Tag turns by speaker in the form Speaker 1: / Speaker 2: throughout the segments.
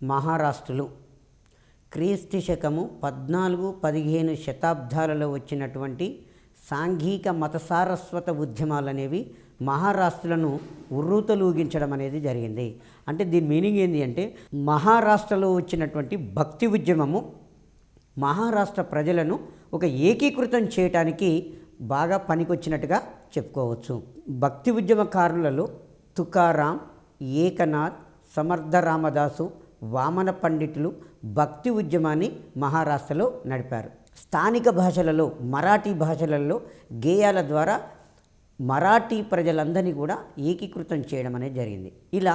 Speaker 1: మహారాష్ట్రలు క్రీస్తు శకము 14-15 శతాబ్దాలలో వచ్చినటువంటి సాంఘిక మత సారస్వత ఉద్యమాలు అనేవి మహారాష్ట్రలను ఉర్రూతలూగించడం అనేది జరిగింది. అంటే దీని మీనింగ్ ఏంటి అంటే, మహారాష్ట్రలో వచ్చినటువంటి భక్తి ఉద్యమము మహారాష్ట్ర ప్రజలను ఒక ఏకీకృతం చేయటానికి బాగా పనికొచ్చినట్టుగా చెప్పుకోవచ్చు. భక్తి ఉద్యమకారులలో తుకారాం, ఏకనాథ్, సమర్థ రామదాసు, వామన పండితులు భక్తి ఉద్యమాన్ని మహారాష్ట్రలో నడిపారు. స్థానిక భాషలలో మరాఠీ భాషలలో గేయాల ద్వారా మరాఠీ ప్రజలందరినీ కూడా ఏకీకృతం చేయడం అనేది జరిగింది. ఇలా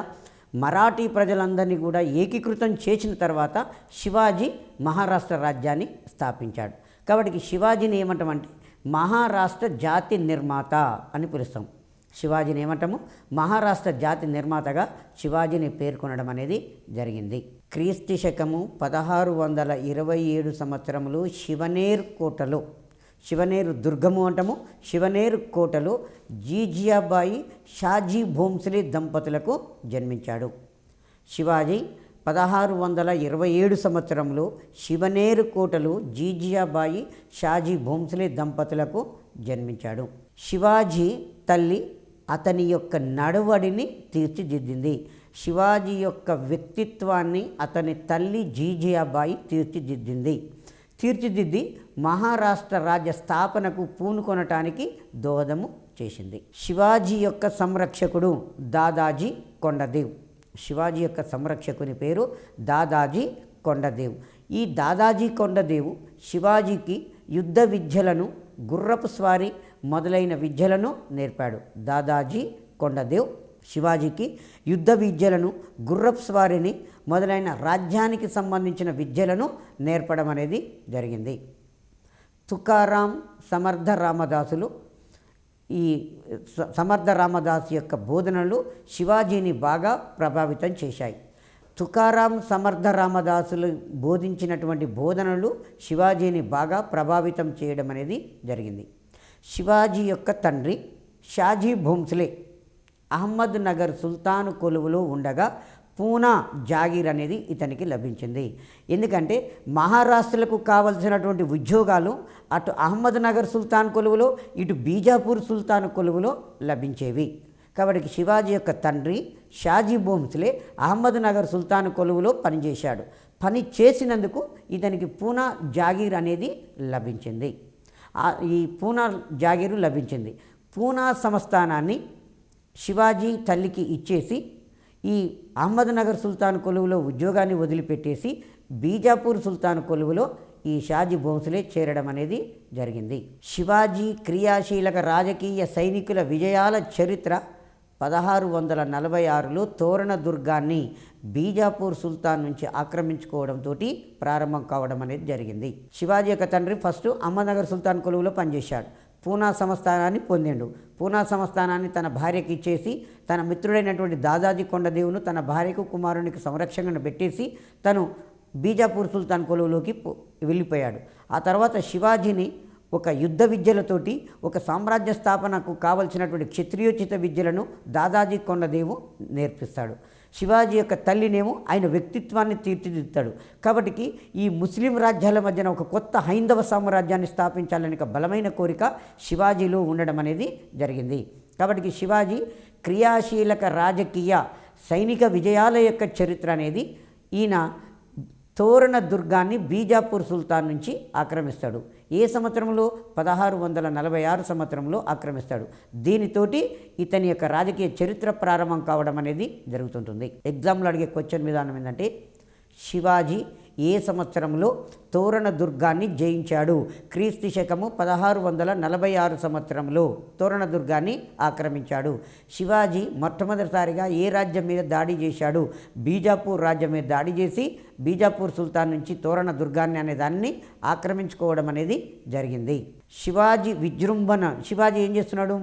Speaker 1: మరాఠీ ప్రజలందరినీ కూడా ఏకీకృతం చేసిన తర్వాత శివాజీ మహారాష్ట్ర రాజ్యాన్ని స్థాపించాడు. కాబట్టి శివాజీని ఏమంటామంటే మహారాష్ట్ర జాతి నిర్మాత అని పిలుస్తాం. శివాజీని ఏమంటాము? మహారాష్ట్ర జాతి నిర్మాతగా శివాజీని పేర్కొనడం అనేది జరిగింది. క్రీస్తు శకము 1627 సంవత్సరంలో శివనేర్ కోటలో, శివనేరు దుర్గము అంటాము, శివనేరు కోటలో జీజియాబాయి షాజీ భోంస్లే దంపతులకు జన్మించాడు. శివాజీ 1627 సంవత్సరంలో శివనేరు కోటలో జీజియాబాయి షాజీ భోంస్లే దంపతులకు జన్మించాడు. శివాజీ తల్లి అతని యొక్క నడవడిని తీర్చిదిద్దింది. శివాజీ యొక్క వ్యక్తిత్వాన్ని అతని తల్లి జీజియాబాయి తీర్చిదిద్ది మహారాష్ట్ర రాజ్య స్థాపనకు పూనుకొనటానికి దోహదము చేసింది. శివాజీ యొక్క సంరక్షకుడు దాదాజీ కొండదేవ్. శివాజీ యొక్క సంరక్షకుని పేరు దాదాజీ కొండదేవ్. ఈ దాదాజీ కొండదేవు శివాజీకి యుద్ధ విద్యలను, గుర్రపు స్వారీ మొదలైన విద్యలను నేర్పాడు. దాదాజీ కొండదేవ్ శివాజీకి యుద్ధ విద్యలను, గుర్రపు స్వారీని మొదలైన రాజ్యానికి సంబంధించిన విద్యలను నేర్పడం అనేది జరిగింది. తుకారాం, సమర్థ రామదాసులు, ఈ సమర్థ రామదాసు యొక్క బోధనలు శివాజీని బాగా ప్రభావితం చేశాయి. తుకారాం, సమర్థ రామదాసులు బోధించినటువంటి బోధనలు శివాజీని బాగా ప్రభావితం చేయడం అనేది జరిగింది. శివాజీ యొక్క తండ్రి షాజీ భోంస్లే అహ్మద్ నగర్ సుల్తాను కొలువులో ఉండగా పూనా జాగీర్ అనేది ఇతనికి లభించింది. ఎందుకంటే మహారాష్ట్రలకు కావలసినటువంటి ఉద్యోగాలు అటు అహ్మద్ నగర్ సుల్తాన్ కొలువులో, ఇటు బీజాపూర్ సుల్తాన్ కొలువులో లభించేవి. కాబట్టి శివాజీ యొక్క తండ్రి షాజీ భోంస్లే అహ్మద్ నగర్ సుల్తాన్ కొలువులో పనిచేశాడు. పని చేసినందుకు ఇతనికి పూనా జాగీర్ అనేది లభించింది. ఈ పూనా జాగీరు లభించింది. పూనా సంస్థానాన్ని శివాజీ తల్లికి ఇచ్చేసి ఈ అహ్మద్ నగర్ సుల్తాన్ కొలువులో ఉద్యోగాన్ని వదిలిపెట్టేసి బీజాపూర్ సుల్తాన్ కొలువులో ఈ షాజీ భోంస్లే చేరడం అనేది జరిగింది. శివాజీ క్రియాశీలక రాజకీయ సైనికుల విజయాల చరిత్ర 1646లో తోరణ దుర్గాన్ని బీజాపూర్ సుల్తాన్ నుంచి ఆక్రమించుకోవడంతో ప్రారంభం కావడం అనేది జరిగింది. శివాజీ యొక్క తండ్రి ఫస్ట్ అహ్మద్నగర్ సుల్తాన్ కొలువులో పనిచేశాడు. పూనా సంస్థానాన్ని పొందిండు. పూనా సంస్థానాన్ని తన భార్యకి ఇచ్చేసి తన మిత్రుడైనటువంటి దాదాజీ కొండదేవును తన భార్యకు, కుమారునికి సంరక్షణను పెట్టేసి తను బీజాపూర్ సుల్తాన్ కొలువులోకి వెళ్ళిపోయాడు. ఆ తర్వాత శివాజీని ఒక యుద్ధ విద్యలతోటి ఒక సామ్రాజ్య స్థాపనకు కావలసినటువంటి క్షత్రియోచిత విద్యలను దాదాజీ కొండదేవు నేర్పిస్తాడు. శివాజీ యొక్క తల్లినేమో ఆయన వ్యక్తిత్వాన్ని తీర్చిదిద్దుతాడు. కాబట్టి ఈ ముస్లిం రాజ్యాల మధ్యన ఒక కొత్త హైందవ సామ్రాజ్యాన్ని స్థాపించాలని ఒక బలమైన కోరిక శివాజీలో ఉండడం అనేది జరిగింది. కాబట్టి శివాజీ క్రియాశీలక రాజకీయ సైనిక విజయాల యొక్క చరిత్ర అనేది ఈయన తోరణ దుర్గాన్ని బీజాపూర్ సుల్తాన్ నుంచి ఆక్రమిస్తాడు. ఏ సంవత్సరంలో? 1646 సంవత్సరంలో ఆక్రమిస్తాడు. దీనితోటి ఇతని యొక్క రాజకీయ చరిత్ర ప్రారంభం కావడం అనేది జరుగుతుంటుంది. ఎగ్జామ్లో అడిగే క్వశ్చన్ విధానం ఏంటంటే, శివాజీ ఏ సంవత్సరంలో తోరణ దుర్గాన్ని జయించాడు? క్రీస్తు శకము 1646 సంవత్సరంలో తోరణ దుర్గాన్ని ఆక్రమించాడు. శివాజీ మొట్టమొదటిసారిగా ఏ రాజ్యం మీద దాడి చేశాడు? బీజాపూర్ రాజ్యం మీద దాడి చేసి బీజాపూర్ సుల్తాన్ నుంచి తోరణ దుర్గాన్ని అనే దాన్ని ఆక్రమించుకోవడం అనేది జరిగింది. శివాజీ విజృంభణ, శివాజీ ఏం చేస్తున్నాడు?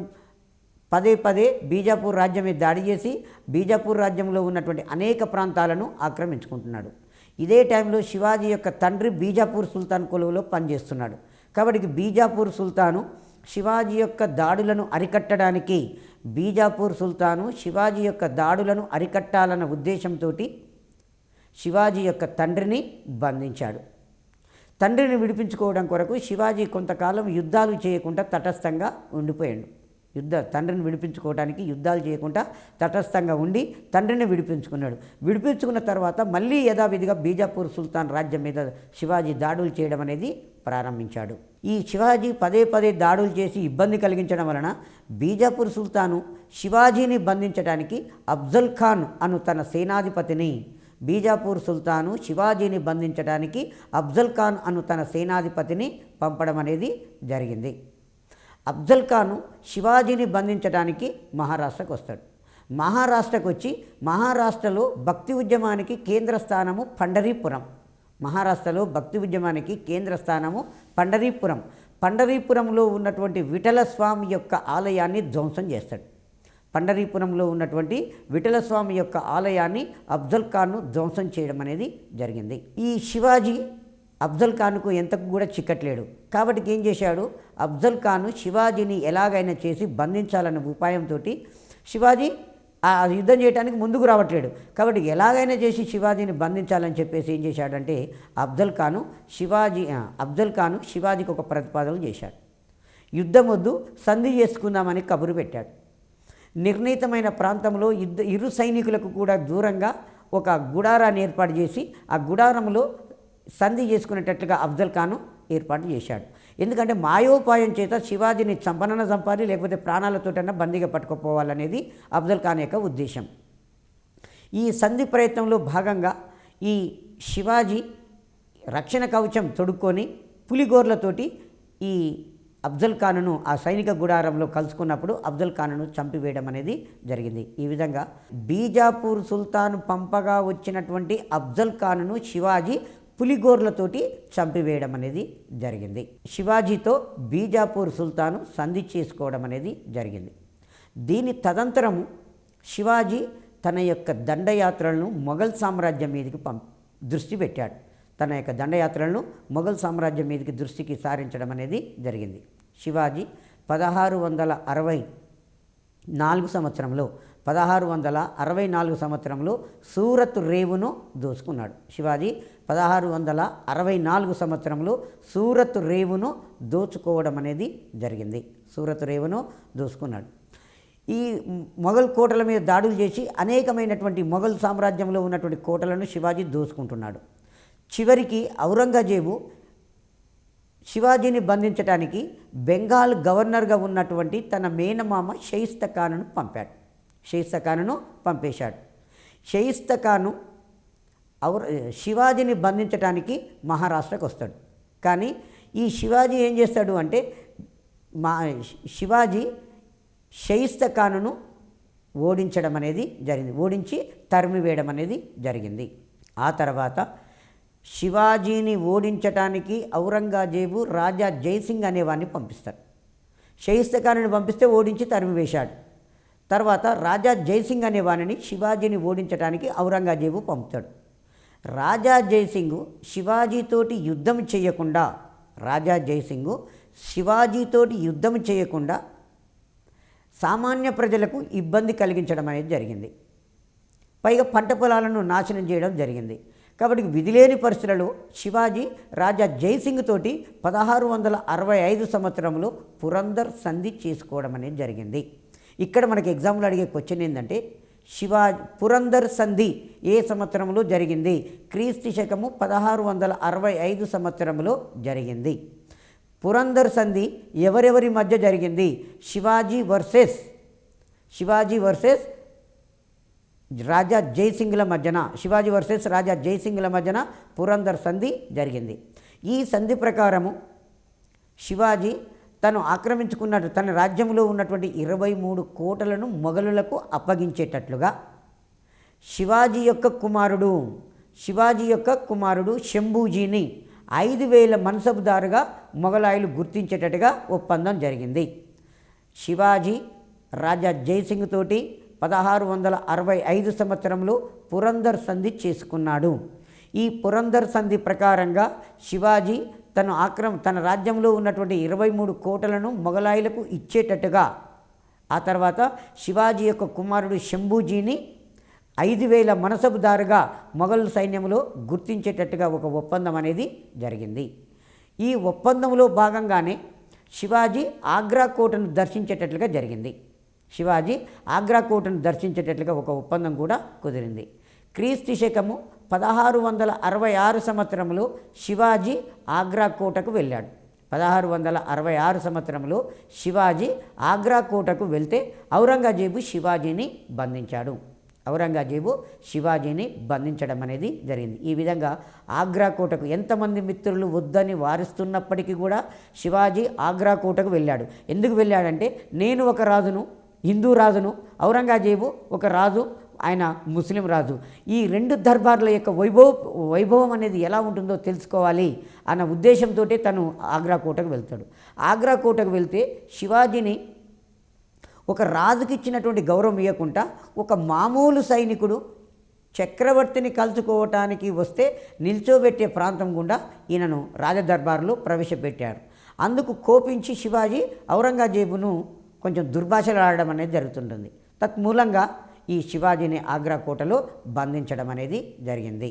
Speaker 1: పదే పదే బీజాపూర్ రాజ్యం మీద దాడి చేసి బీజాపూర్ రాజ్యంలో ఉన్నటువంటి అనేక ప్రాంతాలను ఆక్రమించుకుంటున్నాడు. ఇదే టైంలో శివాజీ యొక్క తండ్రి బీజాపూర్ సుల్తాన్ కొలువులో పనిచేస్తున్నాడు. కాబట్టి బీజాపూర్ సుల్తాను శివాజీ యొక్క దాడులను అరికట్టడానికి, బీజాపూర్ సుల్తాను శివాజీ యొక్క దాడులను అరికట్టాలన్న ఉద్దేశంతో శివాజీ యొక్క తండ్రిని బంధించాడు. తండ్రిని విడిపించుకోవడం కొరకు శివాజీ కొంతకాలం యుద్ధాలు చేయకుండా తటస్థంగా ఉండిపోయాడు. తండ్రిని విడిపించుకోవడానికి యుద్ధాలు చేయకుండా తటస్థంగా ఉండి తండ్రిని విడిపించుకున్నాడు. విడిపించుకున్న తర్వాత మళ్ళీ యథావిధిగా బీజాపూర్ సుల్తాన్ రాజ్యం మీద శివాజీ దాడులు చేయడం అనేది ప్రారంభించాడు. ఈ శివాజీ పదే పదే దాడులు చేసి ఇబ్బంది కలిగించడం వలన బీజాపూర్ సుల్తాను శివాజీని బంధించడానికి అఫ్జల్ ఖాన్ అను తన సేనాధిపతిని బీజాపూర్ సుల్తాను శివాజీని బంధించడానికి అఫ్జల్ ఖాన్ అను తన సేనాధిపతిని పంపడం అనేది జరిగింది. అఫ్జల్ ఖాను శివాజీని బంధించడానికి మహారాష్ట్రకు వస్తాడు. మహారాష్ట్రకు వచ్చి మహారాష్ట్రలో భక్తి ఉద్యమానికి కేంద్ర స్థానము పండరీపురం. మహారాష్ట్రలో భక్తి ఉద్యమానికి కేంద్ర స్థానము పండరీపురం. పండరీపురంలో ఉన్నటువంటి విఠలస్వామి యొక్క ఆలయాన్ని ధ్వంసం చేస్తాడు. పండరీపురంలో ఉన్నటువంటి విఠలస్వామి యొక్క ఆలయాన్ని అఫ్జల్ ఖాన్ను ధ్వంసం చేయడం అనేది జరిగింది. ఈ శివాజీ అఫ్జల్ ఖాన్కు ఎంతకు కూడా చిక్కట్లేడు. కాబట్టి ఏం చేశాడు, అఫ్జల్ ఖాన్ శివాజీని ఎలాగైనా చేసి బంధించాలన్న ఉపాయంతో శివాజీ ఆ యుద్ధం చేయడానికి ముందుకు రావట్లేడు. కాబట్టి ఎలాగైనా చేసి శివాజీని బంధించాలని చెప్పేసి ఏం చేశాడంటే అఫ్జల్ ఖాను శివాజీకి ఒక ప్రతిపాదన చేశాడు. యుద్ధం వద్దు, సంధి చేసుకుందామని కబురు పెట్టాడు. నిర్ణీతమైన ప్రాంతంలో ఇరు సైనికులకు కూడా దూరంగా ఒక గుడారాన్ని ఏర్పాటు చేసి ఆ గుడారంలో సంధి చేసుకునేటట్లుగా అఫ్జల్ ఖాను ఏర్పాటు చేశాడు. ఎందుకంటే మాయోపాయం చేత శివాజీని చంపాలి, లేకపోతే ప్రాణాలతోటన్నా బందీగా పట్టుకుపోవాలనేది అఫ్జల్ ఖాన్ యొక్క ఉద్దేశం. ఈ సంధి ప్రయత్నంలో భాగంగా ఈ శివాజీ రక్షణ కవచం తొడుక్కొని పులిగోర్లతోటి ఈ అఫ్జల్ ఖాన్ను ఆ సైనిక గుడారంలో కలుసుకున్నప్పుడు అఫ్జల్ ఖాన్ను చంపివేయడం అనేది జరిగింది. ఈ విధంగా బీజాపూర్ సుల్తాన్ పంపగా వచ్చినటువంటి అఫ్జల్ ఖాన్ను శివాజీ పులిగోర్లతోటి చంపివేయడం అనేది జరిగింది. శివాజీతో బీజాపూర్ సుల్తాను సంధి చేసుకోవడం అనేది జరిగింది. దీని తదంతరము శివాజీ తన యొక్క దండయాత్రలను మొఘల్ సామ్రాజ్యం మీదకి దృష్టి పెట్టాడు. తన యొక్క దండయాత్రలను మొఘల్ సామ్రాజ్యం మీదకి దృష్టికి సారించడం అనేది జరిగింది. శివాజీ 1664 సంవత్సరంలో సూరత్ రేవును దోచుకున్నాడు. శివాజీ 1664 సంవత్సరంలో సూరత్ రేవును దోచుకోవడం అనేది జరిగింది. సూరత్ రేవును దోచుకున్నాడు. ఈ మొఘల్ కోటల మీద దాడులు చేసి అనేకమైనటువంటి మొఘల్ సామ్రాజ్యంలో ఉన్నటువంటి కోటలను శివాజీ దోచుకుంటున్నాడు. చివరికి ఔరంగజేబు శివాజీని బంధించడానికి బెంగాల్ గవర్నర్గా ఉన్నటువంటి తన మేనమామ షయిస్తా ఖాన్ను పంపేశాడు. షయిస్తా ఖాను శివాజీని బంధించడానికి మహారాష్ట్రకు వస్తాడు. కానీ ఈ శివాజీ ఏం చేస్తాడు అంటే శివాజీ షయిస్తా ఖాన్ను ఓడించడం అనేది జరిగింది. ఓడించి తరిమివేయడం అనేది జరిగింది. ఆ తర్వాత శివాజీని ఓడించడానికి ఔరంగజేబు రాజా జైసింగ్ అనేవాడిని పంపిస్తాడు. షయిస్తా ఖాన్ను పంపిస్తే ఓడించి తరిమివేశాడు. తర్వాత రాజా జైసింగ్ అనేవాడిని శివాజీని ఓడించడానికి ఔరంగజేబు పంపుతాడు. రాజా జైసింగ్ శివాజీతోటి యుద్ధం చేయకుండా సామాన్య ప్రజలకు ఇబ్బంది కలిగించడం అనేది జరిగింది. పైగా పంట పొలాలను నాశనం చేయడం జరిగింది. కాబట్టి విధిలేని పరిస్థితులలో శివాజీ రాజా జైసింగ్ తోటి 1665 సంవత్సరంలో పురందర్ సంధి చేసుకోవడం అనేది జరిగింది. ఇక్కడ మనకి ఎగ్జామ్లో అడిగే క్వశ్చన్ ఏంటంటే పురందర్ సంధి ఏ సంవత్సరంలో జరిగింది? క్రీస్తు శకము 1665 సంవత్సరంలో జరిగింది. పురందర్ సంధి ఎవరెవరి మధ్య జరిగింది? శివాజీ వర్సెస్ రాజా జైసింగ్ల మధ్యన పురందర్ సంధి జరిగింది. ఈ సంధి ప్రకారము శివాజీ తను ఆక్రమించుకున్నట్టు తన రాజ్యంలో ఉన్నటువంటి 23 కోటలను మొఘలులకు అప్పగించేటట్లుగా శివాజీ యొక్క కుమారుడు శంభూజీని 5000 మన్సబ్దారుగా మొఘలాయులు గుర్తించేటట్టుగా ఒప్పందం జరిగింది. శివాజీ రాజా జైసింగ్ తోటి 1665 సంవత్సరంలో పురందర్ సంధి చేసుకున్నాడు. ఈ పురందర్ సంధి ప్రకారంగా శివాజీ తన రాజ్యంలో ఉన్నటువంటి 23 కోటలను మొఘలాయులకు ఇచ్చేటట్టుగా, ఆ తర్వాత శివాజీ యొక్క కుమారుడు శంభూజీని 5,000 మనసబుదారుగా మొఘల్ సైన్యంలో గుర్తించేటట్టుగా ఒక ఒప్పందం అనేది జరిగింది. ఈ ఒప్పందంలో భాగంగానే శివాజీ ఆగ్రా కోటను దర్శించేటట్లుగా జరిగింది. శివాజీ ఆగ్రా కోటను దర్శించేటట్లుగా ఒక ఒప్పందం కూడా కుదిరింది. క్రీస్తు శకము 1666 సంవత్సరంలో శివాజీ ఆగ్రా కోటకు వెళ్ళాడు. 1666 సంవత్సరంలో శివాజీ ఆగ్రా కోటకు వెళ్తే ఔరంగజేబు శివాజీని బంధించాడు. ఔరంగజేబు శివాజీని బంధించడం అనేది జరిగింది. ఈ విధంగా ఆగ్రా కోటకు ఎంతమంది మిత్రులు వద్దని వారిస్తున్నప్పటికీ కూడా శివాజీ ఆగ్రా కోటకు వెళ్ళాడు. ఎందుకు వెళ్ళాడంటే, నేను ఒక రాజును, హిందూ రాజును, ఔరంగజేబు ఒక రాజు, ఆయన ముస్లిం రాజు. ఈ రెండు దర్బార్ల యొక్క వైభవం అనేది ఎలా ఉంటుందో తెలుసుకోవాలి అన్న ఉద్దేశంతో తను ఆగ్రా కోటకు వెళ్తాడు. ఆగ్రా కోటకు వెళ్తే శివాజీని ఒక రాజుకి ఇచ్చినటువంటి గౌరవం ఇవ్వకుండా ఒక మామూలు సైనికుడు చక్రవర్తిని కలుసుకోవటానికి వస్తే నిల్చోబెట్టే ప్రాంతం గుండా ఈయనను రాజదర్బార్లో ప్రవేశపెట్టారు. అందుకు కోపించి శివాజీ ఔరంగజేబును కొంచెం దుర్భాషలాడడం అనేది జరుగుతుంటుంది. తత్మూలంగా ఈ శివాజీని ఆగ్రా కోటలో బంధించడం అనేది జరిగింది.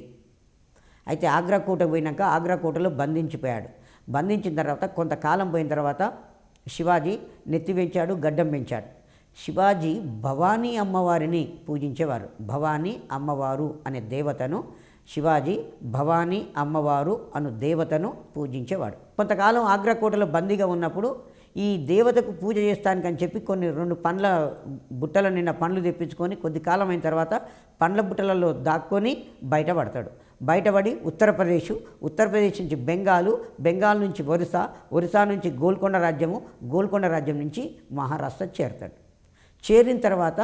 Speaker 1: అయితే ఆగ్రా కోటకు పోయినాక ఆగ్రా కోటలో బంధించిపోయాడు. బంధించిన తర్వాత కొంతకాలం పోయిన తర్వాత శివాజీ నెత్తి పెంచాడు, గడ్డం పెంచాడు. శివాజీ భవానీ అమ్మవారిని పూజించేవారు. భవానీ అమ్మవారు అనే దేవతను శివాజీ భవానీ అమ్మవారు అను దేవతను పూజించేవాడు. కొంతకాలం ఆగ్రా కోటలో బందీగా ఉన్నప్పుడు ఈ దేవతకు పూజ చేస్తానికని చెప్పి కొన్ని 2 పండ్ల బుట్టల నిండా పండ్లు తెప్పించుకొని కొద్ది కాలం అయిన తర్వాత పండ్ల బుట్టలలో దాక్కొని బయటపడతాడు. బయటపడి ఉత్తరప్రదేశ్ నుంచి బెంగాల్ నుంచి ఒరిస్సా నుంచి గోల్కొండ రాజ్యం నుంచి మహారాష్ట్ర చేరుతాడు. చేరిన తర్వాత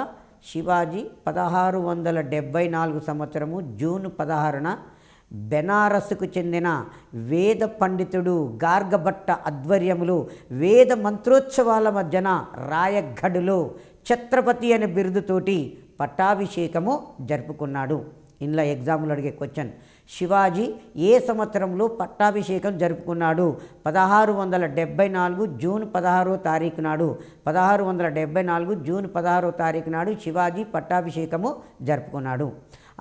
Speaker 1: శివాజీ 1674 సంవత్సరము జూన్ 16న బెనారస్కు చెందిన వేద పండితుడు గార్గభట్ట ఆధ్వర్యములో వేద మంత్రోత్సవాల మధ్యన రాయగఢ్లో ఛత్రపతి అనే బిరుదుతోటి పట్టాభిషేకము జరుపుకున్నాడు. ఇందులో ఎగ్జామ్లో అడిగే క్వశ్చన్, శివాజీ ఏ సంవత్సరంలో పట్టాభిషేకం జరుపుకున్నాడు? 1674 జూన్ 16వ తారీఖు నాడు 1674 జూన్ 16వ తారీఖు నాడు శివాజీ పట్టాభిషేకము జరుపుకున్నాడు.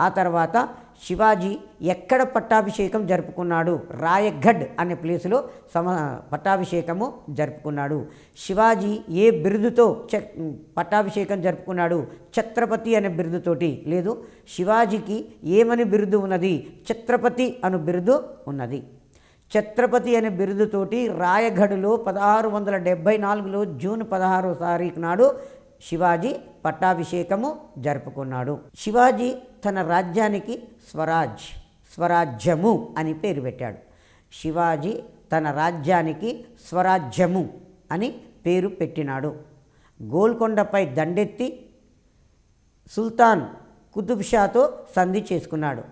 Speaker 1: ఆ తర్వాత శివాజీ ఎక్కడ పట్టాభిషేకం జరుపుకున్నాడు? రాయగఢ్ అనే ప్లేసులో పట్టాభిషేకము జరుపుకున్నాడు. శివాజీ ఏ బిరుదుతో పట్టాభిషేకం జరుపుకున్నాడు? ఛత్రపతి అనే బిరుదుతోటి. లేదు, శివాజీకి ఏమని బిరుదు ఉన్నది? ఛత్రపతి అను బిరుదు ఉన్నది. ఛత్రపతి అనే బిరుదుతోటి రాయగఢ్లో 1674లో జూన్ 16వ తారీఖు నాడు శివాజీ పట్టాభిషేకము జరుపుకున్నాడు. శివాజీ తన రాజ్యానికి స్వరాజ్యము అని పేరు పెట్టాడు. శివాజీ తన రాజ్యానికి స్వరాజ్యము అని పేరు పెట్టినాడు. గోల్కొండపై దండెత్తి సుల్తాన్ కుతుబ్ షాతో సంధి చేసుకున్నాడు.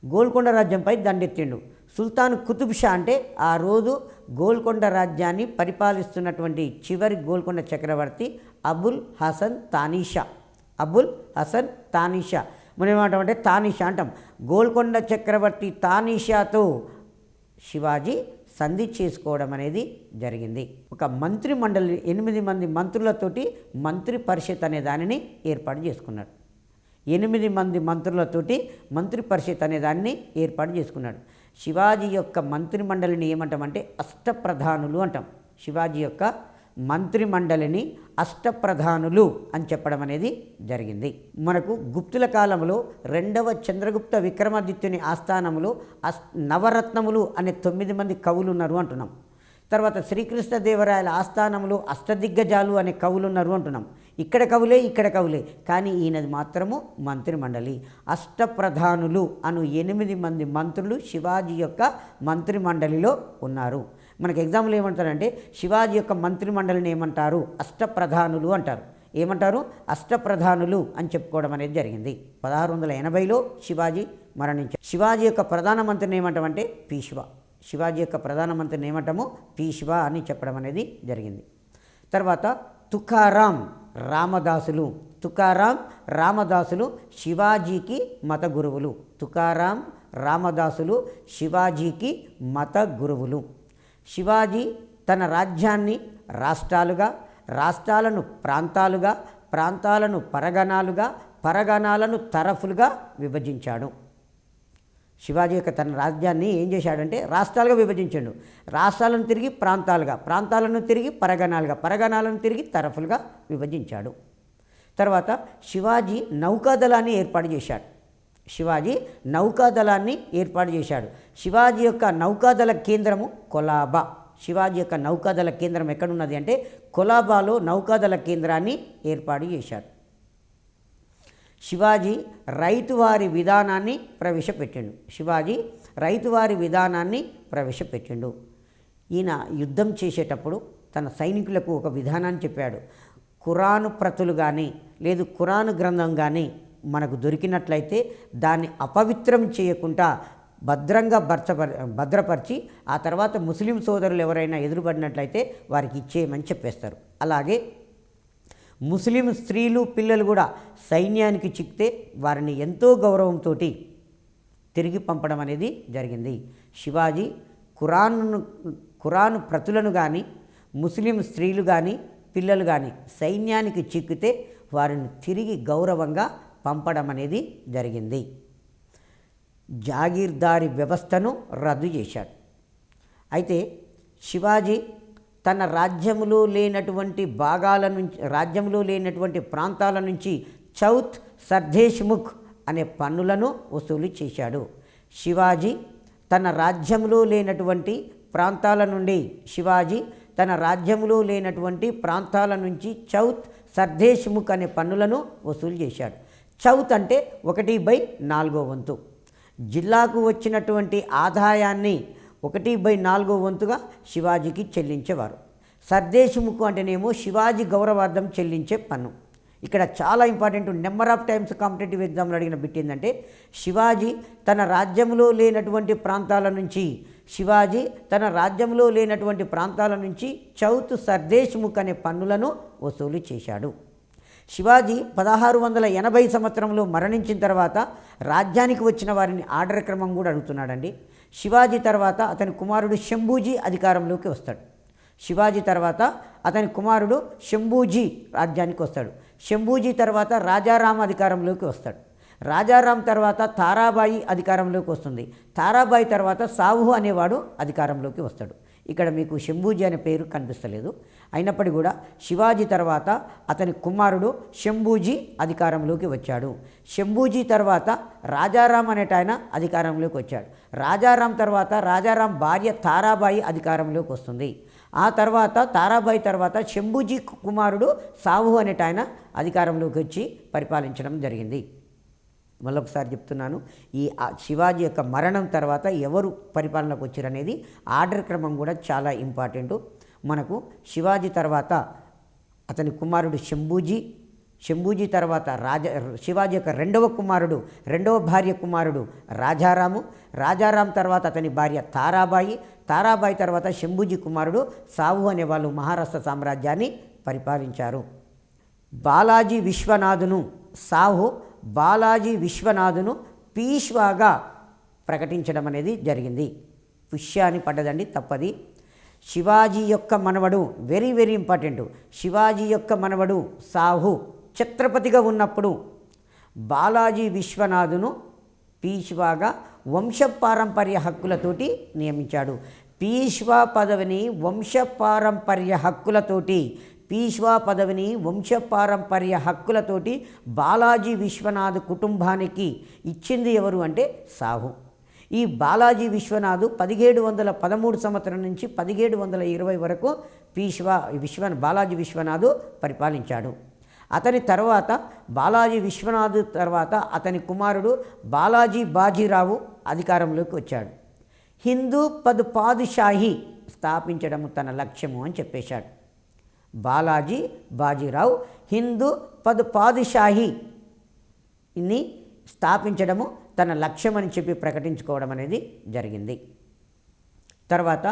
Speaker 1: గోల్కొండ రాజ్యంపై దండెత్తిండు. సుల్తాన్ కుతుబ్ షా అంటే ఆ రోజు గోల్కొండ రాజ్యాన్ని పరిపాలిస్తున్నటువంటి చివరి గోల్కొండ చక్రవర్తి అబుల్ హసన్ తానీషా. మనం ఏమంటామంటే తానీషా అంటాం. గోల్కొండ చక్రవర్తి తానీషాతో శివాజీ సంధి చేసుకోవడం అనేది జరిగింది. ఒక మంత్రి మండలి 8 మంది మంత్రులతోటి మంత్రి పరిషత్ అనే దానిని ఏర్పాటు చేసుకున్నాడు. 8 మంది మంత్రులతోటి మంత్రి పరిషత్ అనే దాన్ని ఏర్పాటు చేసుకున్నాడు. శివాజీ యొక్క మంత్రి మండలిని ఏమంటామంటే అష్టప్రధానులు అంటాం. శివాజీ యొక్క మంత్రి మండలిని అష్టప్రధానులు అని చెప్పడం అనేది జరిగింది. మనకు గుప్తుల కాలంలో 2వ చంద్రగుప్త విక్రమాదిత్యుని ఆస్థానంలో నవరత్నములు అనే 9 మంది కవులు ఉన్నారు అంటున్నాం. తర్వాత శ్రీకృష్ణదేవరాయల ఆస్థానంలో అష్టదిగ్గజాలు అనే కవులు ఉన్నారు అంటున్నాం. ఇక్కడ కవులే కానీ ఈయనది మాత్రము మంత్రి మండలి. అష్టప్రధానులు అను 8 మంది మంత్రులు శివాజీ యొక్క మంత్రి మండలిలో ఉన్నారు. మనకు ఎగ్జాంపుల్ ఏమంటారంటే శివాజీ యొక్క మంత్రి మండలిని ఏమంటారు? అష్టప్రధానులు అంటారు. ఏమంటారు? అష్టప్రధానులు అని చెప్పుకోవడం అనేది జరిగింది. 1680లో శివాజీ మరణించారు. శివాజీ యొక్క ప్రధానమంత్రిని ఏమంటామంటే పీష్వా. శివాజీ యొక్క ప్రధానమంత్రిని ఏమంటాము? పీష్వా అని చెప్పడం అనేది జరిగింది. తర్వాత తుకారాం రామదాసులు శివాజీకి మత గురువులు. తుకారాం రామదాసులు శివాజీకి మత గురువులు. శివాజీ తన రాజ్యాన్ని రాష్ట్రాలుగా, రాష్ట్రాలను ప్రాంతాలుగా, ప్రాంతాలను పరగణాలుగా, పరగణాలను తరఫులుగా విభజించాడు. శివాజీ యొక్క తన రాజ్యాన్ని ఏం చేశాడంటే రాష్ట్రాలుగా విభజించాడు. రాష్ట్రాలను తిరిగి ప్రాంతాలుగా, ప్రాంతాలను తిరిగి పరగణాలుగా, పరగణాలను తిరిగి తరఫులుగా విభజించాడు. తర్వాత శివాజీ నౌకాదళాన్ని ఏర్పాటు చేశాడు. శివాజీ నౌకాదళాన్ని ఏర్పాటు చేశాడు. శివాజీ యొక్క నౌకాదళ కేంద్రము కొలాబా. శివాజీ యొక్క నౌకాదళ కేంద్రం ఎక్కడున్నది అంటే కొలాబాలో నౌకాదళ కేంద్రాన్ని ఏర్పాటు చేశాడు. శివాజీ రైతువారి విధానాన్ని ప్రవేశపెట్టిండు. శివాజీ రైతువారి విధానాన్ని ప్రవేశపెట్టిండు. ఈయన యుద్ధం చేసేటప్పుడు తన సైనికులకు ఒక విధానాన్ని చెప్పాడు. ఖురాను ప్రతులు కానీ లేదు ఖురాను గ్రంథం కానీ మనకు దొరికినట్లయితే దాన్ని అపవిత్రం చేయకుండా భద్రంగా భద్రపరిచి ఆ తర్వాత ముస్లిం సోదరులు ఎవరైనా ఎదురుపడినట్లయితే వారికి ఇచ్చేయమని చెప్పేస్తారు. అలాగే ముస్లిం స్త్రీలు పిల్లలు కూడా సైన్యానికి చిక్కితే వారిని ఎంతో గౌరవంతో తిరిగి పంపడం అనేది జరిగింది. శివాజీ ఖురాను ప్రతులను కానీ ముస్లిం స్త్రీలు కానీ పిల్లలు కానీ సైన్యానికి చిక్కితే వారిని తిరిగి గౌరవంగా పంపడం అనేది జరిగింది. జాగీర్దారీ వ్యవస్థను రద్దు చేశాడు. అయితే శివాజీ తన రాజ్యములో లేనటువంటి భాగాల నుంచి, రాజ్యంలో లేనటువంటి ప్రాంతాల నుంచి చౌత్ సర్దేశ్ముఖ్ అనే పన్నులను వసూలు చేశాడు. శివాజీ తన రాజ్యంలో లేనటువంటి ప్రాంతాల నుండి ప్రాంతాల నుంచి చౌత్ సర్దేశ్ముఖ్ అనే పన్నులను వసూలు చేశాడు. చౌత్ అంటే 1/4 వంతు. జిల్లాకు వచ్చినటువంటి ఆదాయాన్ని 1/4 వంతుగా శివాజీకి చెల్లించేవారు. సర్దేశ్ముఖ్ అంటేనేమో శివాజీ గౌరవార్థం చెల్లించే పన్ను. ఇక్కడ చాలా important, number of times competitive ఎగ్జామ్లో అడిగిన బిట్ ఏంటంటే శివాజీ తన రాజ్యంలో లేనటువంటి ప్రాంతాల నుంచి చౌత్ సర్దేశ్ముఖ్ అనే పన్నులను వసూలు చేశాడు. శివాజీ 1680 సంవత్సరంలో మరణించిన తర్వాత రాజ్యానికి వచ్చిన వారిని ఆర్డర్ క్రమం కూడా అడుగుతున్నాడండి. శివాజీ తర్వాత అతని కుమారుడు శంభూజీ అధికారంలోకి వస్తాడు. శివాజీ తర్వాత అతని కుమారుడు శంభూజీ రాజ్యానికి వస్తాడు. శంభూజీ తర్వాత రాజారాం అధికారంలోకి వస్తాడు. రాజారాం తర్వాత తారాబాయి అధికారంలోకి వస్తుంది. తారాబాయి తర్వాత సాహు అనేవాడు అధికారంలోకి వస్తాడు. ఇక్కడ మీకు శంభూజీ అనే పేరు కనిపిస్తలేదు. అయినప్పటికీ కూడా శివాజీ తర్వాత అతని కుమారుడు శంభూజీ అధికారంలోకి వచ్చాడు. శంభూజీ తర్వాత రాజారాం అనేటాయన అధికారంలోకి వచ్చాడు. రాజారాం తర్వాత రాజారాం భార్య తారాబాయి అధికారంలోకి వస్తుంది. ఆ తర్వాత తారాబాయి తర్వాత శంభూజీ కుమారుడు సాహు అనేటాయన అధికారంలోకి వచ్చి పరిపాలించడం జరిగింది. మళ్ళొకసారి చెప్తున్నాను, ఈ శివాజీ యొక్క మరణం తర్వాత ఎవరు పరిపాలనకు వచ్చారనేది ఆర్డర్ క్రమం కూడా చాలా ఇంపార్టెంటు. మనకు శివాజీ తర్వాత అతని కుమారుడు శంభూజీ తర్వాత శివాజీ యొక్క రెండవ భార్య కుమారుడు రాజారాం తర్వాత అతని భార్య తారాబాయి తర్వాత శంభూజీ కుమారుడు సాహు అనే వాళ్ళు మహారాష్ట్ర సామ్రాజ్యాన్ని పరిపాలించారు. బాలాజీ విశ్వనాథును పీష్వాగా ప్రకటించడం అనేది జరిగింది. పుష్య అని పడ్డదండి, తప్పది. శివాజీ యొక్క మనవడు, వెరీ వెరీ ఇంపార్టెంట్, శివాజీ యొక్క మనవడు సాహు ఛత్రపతిగా ఉన్నప్పుడు బాలాజీ విశ్వనాథును పీష్వాగా వంశపారంపర్య హక్కులతోటి నియమించాడు. పీష్వా పదవిని వంశపారంపర్య హక్కులతోటి బాలాజీ విశ్వనాథ్ కుటుంబానికి ఇచ్చింది ఎవరు అంటే సాహు. ఈ బాలాజీ విశ్వనాథ్ 1713 సంవత్సరం నుంచి 1720 వరకు బాలాజీ విశ్వనాథ్ పరిపాలించాడు. అతని తర్వాత బాలాజీ విశ్వనాథ్ తర్వాత అతని కుమారుడు బాలాజీ బాజీరావు అధికారంలోకి వచ్చాడు. హిందూ పాదుషాహి స్థాపించడం తన లక్ష్యము అని చెప్పేశాడు. బాలాజీ బాజీరావు హిందూ పాదుషాహిని స్థాపించడము తన లక్ష్యమని చెప్పి ప్రకటించుకోవడం అనేది జరిగింది. తర్వాత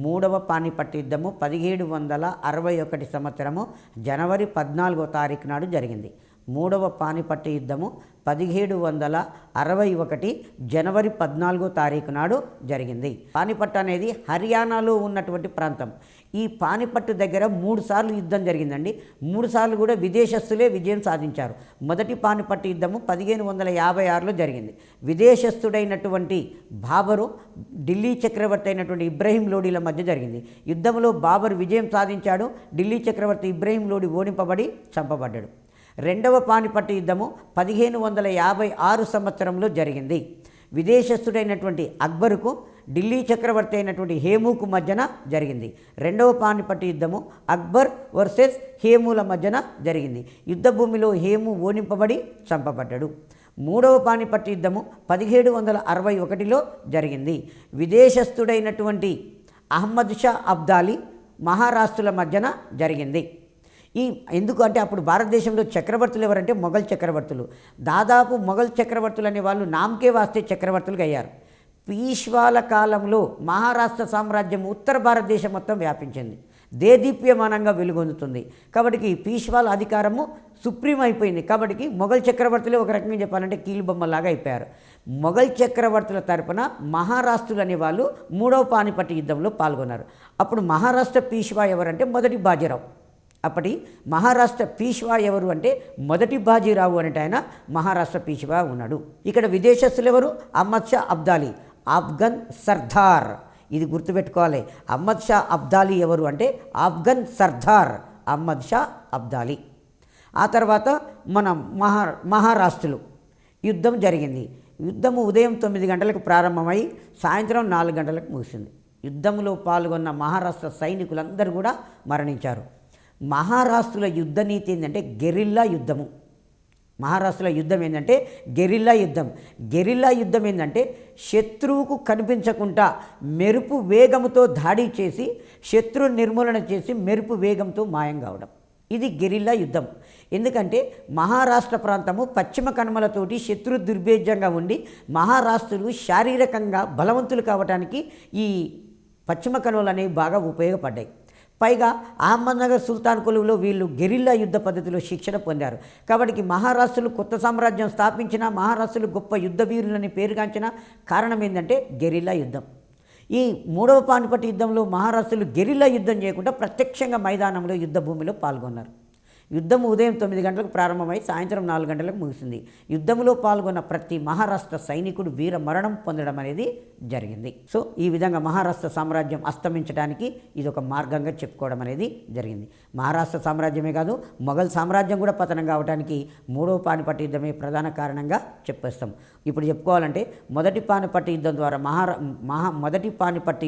Speaker 1: 3వ పానిపట్టు యుద్ధము 1761 సంవత్సరము జనవరి 14వ తారీఖు నాడు జరిగింది. మూడవ పానిపట్టు యుద్ధము 1761 జనవరి 14వ తారీఖు నాడు జరిగింది. పానిపట్టు అనేది హర్యానాలో ఉన్నటువంటి ప్రాంతం. ఈ పానిపట్టు దగ్గర 3 సార్లు యుద్ధం జరిగిందండి. 3 సార్లు కూడా విదేశస్తులే విజయం సాధించారు. మొదటి పానిపట్టు యుద్ధము 1556లో జరిగింది. విదేశస్తుడైనటువంటి బాబరు ఢిల్లీ చక్రవర్తి అయినటువంటి ఇబ్రహీం లోడీల మధ్య జరిగింది. యుద్ధంలో బాబర్ విజయం సాధించాడు. ఢిల్లీ చక్రవర్తి ఇబ్రహీం లోడీ ఓడింపబడి చంపబడ్డాడు. రెండవ పానిపట్టు యుద్ధము 1556 సంవత్సరంలో జరిగింది. విదేశస్థుడైనటువంటి అక్బరుకు ఢిల్లీ చక్రవర్తి అయినటువంటి హేముకు మధ్యన జరిగింది. రెండవ పానిపట్టు యుద్ధము అక్బర్ వర్సెస్ హేముల మధ్యన జరిగింది. యుద్ధ భూమిలో హేము ఓడింపబడి చంపబడ్డాడు. మూడవ పానిపట్టు యుద్ధము 1761లో జరిగింది. విదేశస్థుడైనటువంటి అహ్మద్ షా అబ్దాలీ మహారాష్ట్రుల మధ్యన జరిగింది. ఎందుకు అంటే అప్పుడు భారతదేశంలో చక్రవర్తులు ఎవరంటే మొఘల్ చక్రవర్తులు. దాదాపు మొఘల్ చక్రవర్తులు అనే వాళ్ళు నామకే వాస్తే చక్రవర్తులుగా అయ్యారు. పీష్వాల కాలంలో మహారాష్ట్ర సామ్రాజ్యం ఉత్తర భారతదేశం మొత్తం వ్యాపించింది, దేదీప్యమానంగా వెలుగొందుతుంది. కాబట్టి పీష్వాల అధికారము సుప్రీం అయిపోయింది. కాబట్టి మొఘల్ చక్రవర్తులే ఒక రకంగా చెప్పాలంటే కీలుబొమ్మలాగా అయిపోయారు. మొఘల్ చక్రవర్తుల తరపున మహారాష్ట్రులు అనేవాళ్ళు మూడవ పానిపట్టు యుద్ధంలో పాల్గొన్నారు. అప్పుడు మహారాష్ట్ర పీష్వా ఎవరంటే మొదటి బాజీరావు. అప్పటి మహారాష్ట్ర పీష్వా ఎవరు అంటే మొదటి బాజీరావు అనేట ఆయన మహారాష్ట్ర పీష్వా ఉన్నాడు. ఇక్కడ విదేశస్తులు ఎవరు? అహ్మద్ షా అబ్దాలీ, ఆఫ్ఘన్ సర్దార్. ఇది గుర్తుపెట్టుకోవాలి. అహ్మద్ షా అబ్దాలీ ఎవరు అంటే ఆఫ్ఘన్ సర్దార్ అహ్మద్ షా అబ్దాలీ. ఆ తర్వాత మన మహారాష్ట్రులు యుద్ధం జరిగింది. యుద్ధము ఉదయం 9 గంటలకు ప్రారంభమై సాయంత్రం 4 గంటలకు ముగిసింది. యుద్ధంలో పాల్గొన్న మహారాష్ట్ర సైనికులందరూ కూడా మరణించారు. మహారాష్ట్రుల యుద్ధ నీతి ఏంటంటే గెరిల్లా యుద్ధము. మహారాష్ట్రలో యుద్ధం ఏంటంటే గెరిల్లా యుద్ధం. గెరిల్లా యుద్ధం ఏంటంటే శత్రువుకు కనిపించకుండా మెరుపు వేగంతో దాడి చేసి శత్రు నిర్మూలన చేసి మెరుపు వేగంతో మాయం కావడం. ఇది గెరిల్లా యుద్ధం. ఎందుకంటే మహారాష్ట్ర ప్రాంతము పశ్చిమ కనుమలతోటి శత్రు దుర్భేద్యంగా ఉండి మహారాష్ట్రులు శారీరకంగా బలవంతులు కావడానికి ఈ పశ్చిమ కనుమలు అనేవి బాగా ఉపయోగపడ్డాయి. పైగా అహ్మద్నగర్ సుల్తాన్ కొలువులో వీళ్ళు గెరిల్లా యుద్ధ పద్ధతిలో శిక్షణ పొందారు. కాబట్టి మహారాష్ట్రులు కొత్త సామ్రాజ్యం స్థాపించిన మహారాష్ట్రులు గొప్ప యుద్ధ వీరులని పేరుగాంచిన కారణం ఏంటంటే గెరిల్లా యుద్ధం. ఈ మూడవ పానిపట్టు యుద్ధంలో మహారాష్ట్రులు గెరిల్లా యుద్ధం చేయకుండా ప్రత్యక్షంగా మైదానంలో యుద్ధ భూమిలో పాల్గొన్నారు. యుద్ధం ఉదయం 9 గంటలకు ప్రారంభమై సాయంత్రం 4 గంటలకు ముగిసింది. యుద్ధంలో పాల్గొన్న ప్రతి మహారాష్ట్ర సైనికుడు వీర మరణం పొందడం అనేది జరిగింది. సో ఈ విధంగా మహారాష్ట్ర సామ్రాజ్యం అస్తమించడానికి ఇది ఒక మార్గంగా చెప్పుకోవడం అనేది జరిగింది. మహారాష్ట్ర సామ్రాజ్యమే కాదు మొఘల్ సామ్రాజ్యం కూడా పతనం కావడానికి మూడవ పానిపట్టు యుద్ధమే ప్రధాన కారణంగా చెప్పేస్తాం. ఇప్పుడు చెప్పుకోవాలంటే మొదటి పానిపట్టు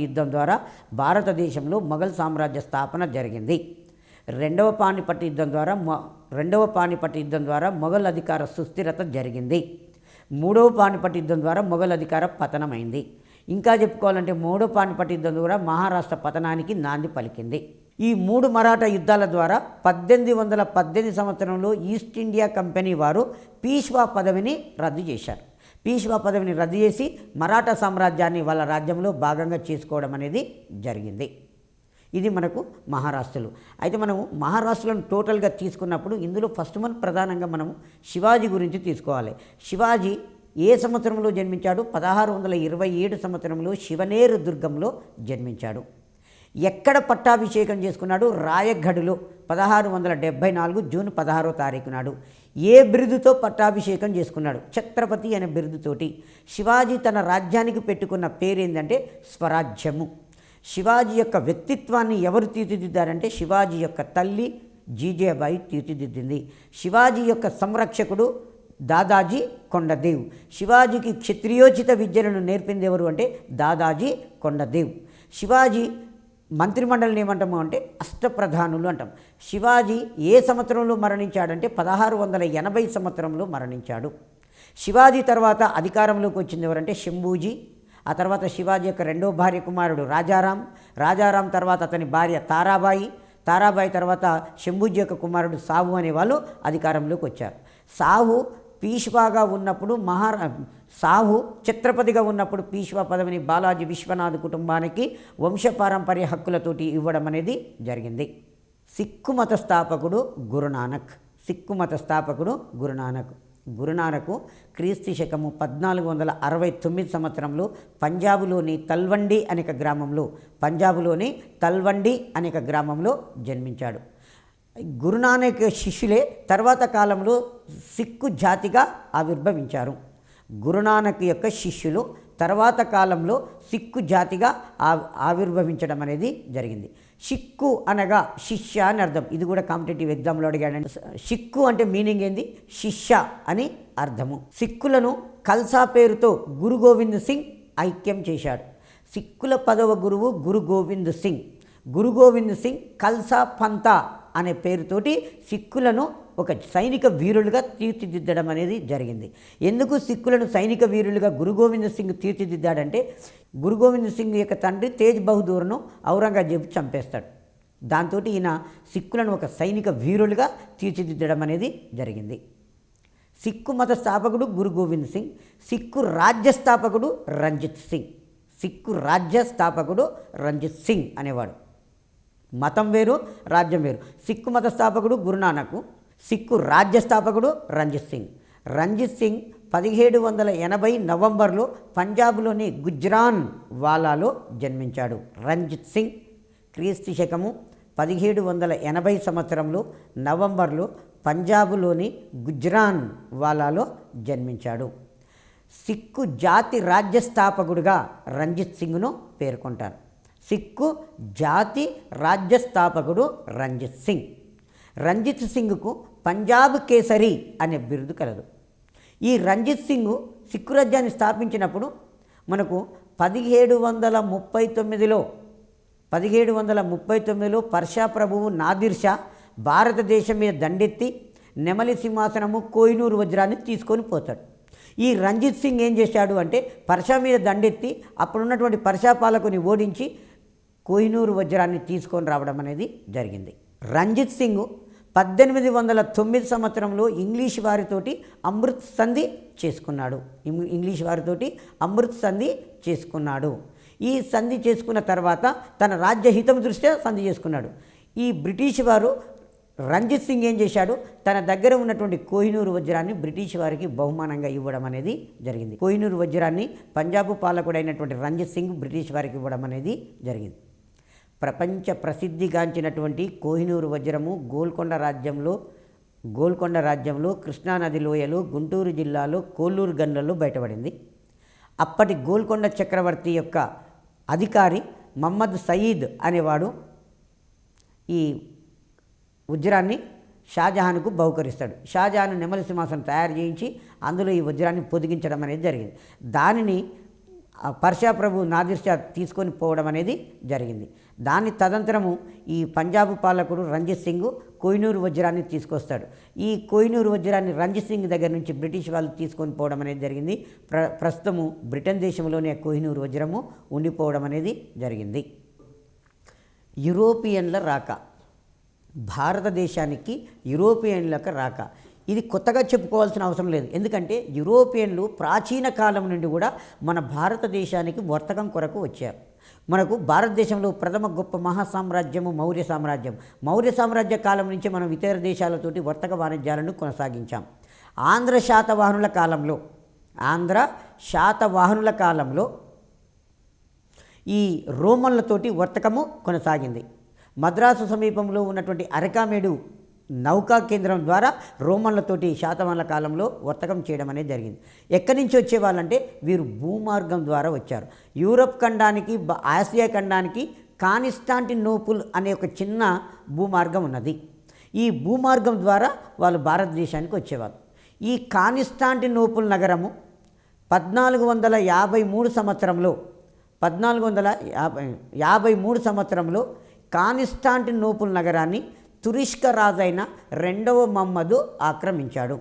Speaker 1: యుద్ధం ద్వారా భారతదేశంలో మొఘల్ సామ్రాజ్య స్థాపన జరిగింది. రెండవ పానిపట్టు యుద్ధం ద్వారా మొఘల్ అధికార సుస్థిరత జరిగింది. మూడవ పానిపట్టు యుద్ధం ద్వారా మొఘల్ అధికార పతనమైంది. ఇంకా చెప్పుకోవాలంటే మూడవ పానిపట్టు యుద్ధం ద్వారా మహారాష్ట్ర పతనానికి నాంది పలికింది. ఈ 3 మరాఠా యుద్ధాల ద్వారా 1818 సంవత్సరంలో ఈస్ట్ ఇండియా కంపెనీ వారు పీష్వా పదవిని రద్దు చేశారు. పీష్వా పదవిని రద్దు చేసి మరాఠా సామ్రాజ్యాన్ని వాళ్ళ రాజ్యంలో భాగంగా చేసుకోవడం అనేది జరిగింది. ఇది మనకు మహారాష్ట్రలు. అయితే మనము మహారాష్ట్రలను టోటల్గా తీసుకున్నప్పుడు ఇందులో ఫస్ట్ ప్రధానంగా మనము శివాజీ గురించి తీసుకోవాలి. శివాజీ ఏ సంవత్సరంలో జన్మించాడు? 1627 సంవత్సరంలో శివనేరు దుర్గంలో జన్మించాడు. ఎక్కడ పట్టాభిషేకం చేసుకున్నాడు? రాయగఢ్లో 1674 జూన్ 16వ తారీఖు నాడు. ఏ బిరుదుతో పట్టాభిషేకం చేసుకున్నాడు? ఛత్రపతి అనే బిరుదుతోటి. శివాజీ తన రాజ్యానికి పెట్టుకున్న పేరేందంటే స్వరాజ్యము. శివాజీ యొక్క వ్యక్తిత్వాన్ని ఎవరు తీర్చిదిద్దారంటే శివాజీ యొక్క తల్లి జీజేబాయి తీర్చిదిద్దింది. శివాజీ యొక్క సంరక్షకుడు దాదాజీ కొండదేవ్. శివాజీకి క్షత్రియోచిత విద్యలను నేర్పింది ఎవరు అంటే దాదాజీ కొండదేవ్. శివాజీ మంత్రిమండలిని ఏమంటాము అంటే అష్టప్రధానులు అంటాం. శివాజీ ఏ సంవత్సరంలో మరణించాడంటే 1680 సంవత్సరంలో మరణించాడు. శివాజీ తర్వాత అధికారంలోకి వచ్చింది ఎవరంటే శంభూజీ. ఆ తర్వాత శివాజీ యొక్క రెండో భార్య కుమారుడు రాజారాం తర్వాత అతని భార్య తారాబాయి తర్వాత శంభూజీ యొక్క కుమారుడు సాహు అనేవాళ్ళు అధికారంలోకి వచ్చారు. సాహు పీష్వాగా ఉన్నప్పుడు సాహు ఛత్రపతిగా ఉన్నప్పుడు పీష్వా పదవిని బాలాజీ విశ్వనాథ్ కుటుంబానికి వంశపారంపర్య హక్కులతోటి ఇవ్వడం అనేది జరిగింది. సిక్కు మత స్థాపకుడు గురునానక్. సిక్కు మత స్థాపకుడు గురునానక్. గురునానక్ క్రీస్తు శకము 1469 సంవత్సరంలో పంజాబులోని తల్వండి అనేక గ్రామంలో జన్మించాడు. గురునానక్ శిష్యులే తర్వాత కాలంలో సిక్కు జాతిగా ఆవిర్భవించారు. గురునానక్ యొక్క శిష్యులు తర్వాత కాలంలో సిక్కు జాతిగా ఆవిర్భవించడం అనేది జరిగింది. సిక్కు అనగా శిష్య అని అర్థం. ఇది కూడా కాంపిటేటివ్ ఎగ్జామ్లో అడిగాడండి. సిక్కు అంటే మీనింగ్ ఏంది? శిష్య అని అర్థము. సిక్కులను ఖల్సా పేరుతో గురు గోవింద్ సింగ్ ఐక్యం చేశాడు. సిక్కుల 10వ గురువు గురు గోవింద్ సింగ్. గురు గోవింద్ సింగ్ ఖల్సా పంతా అనే పేరుతోటి సిక్కులను ఒక సైనిక వీరులుగా తీర్చిదిద్దడం అనేది జరిగింది. ఎందుకు సిక్కులను సైనిక వీరులుగా గురు గోవింద్ సింగ్ తీర్చిదిద్దాడంటే, గురు గోవింద్ సింగ్ యొక్క తండ్రి తేజ్ బహదూర్ను ఔరంగజేబు చంపేస్తాడు. దాంతో ఈయన సిక్కులను ఒక సైనిక వీరులుగా తీర్చిదిద్దడం అనేది జరిగింది. సిక్కు మత స్థాపకుడు గురు గోవింద్ సింగ్. సిక్కు రాజ్య స్థాపకుడు రంజిత్ సింగ్. సిక్కు రాజ్య స్థాపకుడు రంజిత్ సింగ్ అనేవాడు. మతం వేరు, రాజ్యం వేరు. సిక్కు మత స్థాపకుడు గురునానక్. సిక్కు రాజ్య స్థాపకుడు రంజిత్ సింగ్. రంజిత్ సింగ్ 1780 నవంబర్లో పంజాబ్లోని గుజ్రాన్ వాలాలో జన్మించాడు. రంజిత్ సింగ్ క్రీస్తు శకము 1780 సంవత్సరంలో నవంబర్లో పంజాబులోని గుజ్రాన్ వాలాలో జన్మించాడు. సిక్కు జాతి రాజ్య స్థాపకుడిగా రంజిత్ సింగ్ను పేర్కొంటారు. సిక్కు జాతి రాజ్య స్థాపకుడు రంజిత్ సింగ్. రంజిత్ సింగ్కు పంజాబ్ కేసరి అనే బిరుదు కలదు. ఈ రంజిత్ సింగ్ సిక్కు రాజ్యాన్ని స్థాపించినప్పుడు మనకు 1739లో పర్షా ప్రభువు నాదిర్ షా భారతదేశం మీద దండెత్తి నెమలి సింహాసనము కోహినూరు వజ్రాన్ని తీసుకొని పోతాడు. ఈ రంజిత్ సింగ్ ఏం చేశాడు అంటే పర్షా మీద దండెత్తి అప్పుడున్నటువంటి పర్షా పాలకుని ఓడించి కోహినూరు వజ్రాన్ని తీసుకొని రావడం అనేది జరిగింది. రంజిత్ సింగ్ 1809 సంవత్సరంలో ఇంగ్లీష్ వారితోటి అమృత్ సంధి చేసుకున్నాడు. ఈ సంధి చేసుకున్న తర్వాత తన రాజ్యహితం దృష్ట్యా సంధి చేసుకున్నాడు. ఈ బ్రిటిష్ వారు రంజిత్ సింగ్ ఏం చేశాడు, తన దగ్గర ఉన్నటువంటి కోహినూరు వజ్రాన్ని బ్రిటిష్ వారికి బహుమానంగా ఇవ్వడం అనేది జరిగింది. కోహినూరు వజ్రాన్ని పంజాబ్ పాలకుడైనటువంటి రంజిత్ సింగ్ బ్రిటిష్ వారికి ఇవ్వడం అనేది జరిగింది. ప్రపంచ ప్రసిద్ధిగాంచినటువంటి కోహినూరు వజ్రము గోల్కొండ రాజ్యంలో కృష్ణానది లోయలో గుంటూరు జిల్లాలో కోల్లూరు గన్లలో బయటపడింది. అప్పటి గోల్కొండ చక్రవర్తి యొక్క అధికారి మహమ్మద్ సయీద్ అనేవాడు ఈ వజ్రాన్ని షాజహాన్కు బహుకరిస్తాడు. షాజహాన్ నెమలి సింహాసనం తయారు చేయించి అందులో ఈ వజ్రాన్ని పొదిగించడం అనేది జరిగింది. దానిని పర్షా ప్రభు నాదిర్ షా తీసుకొని పోవడం అనేది జరిగింది. దాని తదంతరము ఈ పంజాబ్ పాలకుడు రంజిత్ సింగ్ కోహినూరు వజ్రాన్ని తీసుకొస్తాడు. ఈ కోహినూరు వజ్రాన్ని రంజిత్ సింగ్ దగ్గర నుంచి బ్రిటిష్ వాళ్ళు తీసుకొని పోవడం అనేది జరిగింది. ప్రస్తుతము బ్రిటన్ దేశంలోనే కోహినూరు వజ్రము ఉండిపోవడం అనేది జరిగింది. యూరోపియన్ల రాక. భారతదేశానికి యూరోపియన్లకు రాక ఇది కొత్తగా చెప్పుకోవాల్సిన అవసరం లేదు. ఎందుకంటే యూరోపియన్లు ప్రాచీన కాలం నుండి కూడా మన భారతదేశానికి వర్తకం కొరకు వచ్చారు. మనకు భారతదేశంలో ప్రథమ గొప్ప మహాసామ్రాజ్యము మౌర్య సామ్రాజ్యం. మౌర్య సామ్రాజ్య కాలం నుంచి మనం ఇతర దేశాలతోటి వర్తక వాణిజ్యాలను కొనసాగించాం. ఆంధ్ర శాతవాహనుల కాలంలో ఈ రోమన్లతోటి వర్తకము కొనసాగింది. మద్రాసు సమీపంలో ఉన్నటువంటి అరకామేడు నౌకా కేంద్రం ద్వారా రోమన్లతోటి శాతవాహనుల కాలంలో వర్తకం చేయడం అనేది జరిగింది. ఎక్కడి నుంచి వచ్చేవాళ్ళంటే వీరు భూమార్గం ద్వారా వచ్చారు. యూరప్ ఖండానికి ఆసియా ఖండానికి కాన్స్టాంటినోపుల్ అనే ఒక చిన్న భూమార్గం ఉన్నది. ఈ భూమార్గం ద్వారా వాళ్ళు భారతదేశానికి వచ్చేవారు. ఈ కాన్స్టాంటినోపుల్ నగరము 1453 సంవత్సరంలో కాన్స్టాంటినోపుల్ నగరాన్ని తురిష్క రాజైన 2వ మహమ్మదు ఆక్రమించాడు.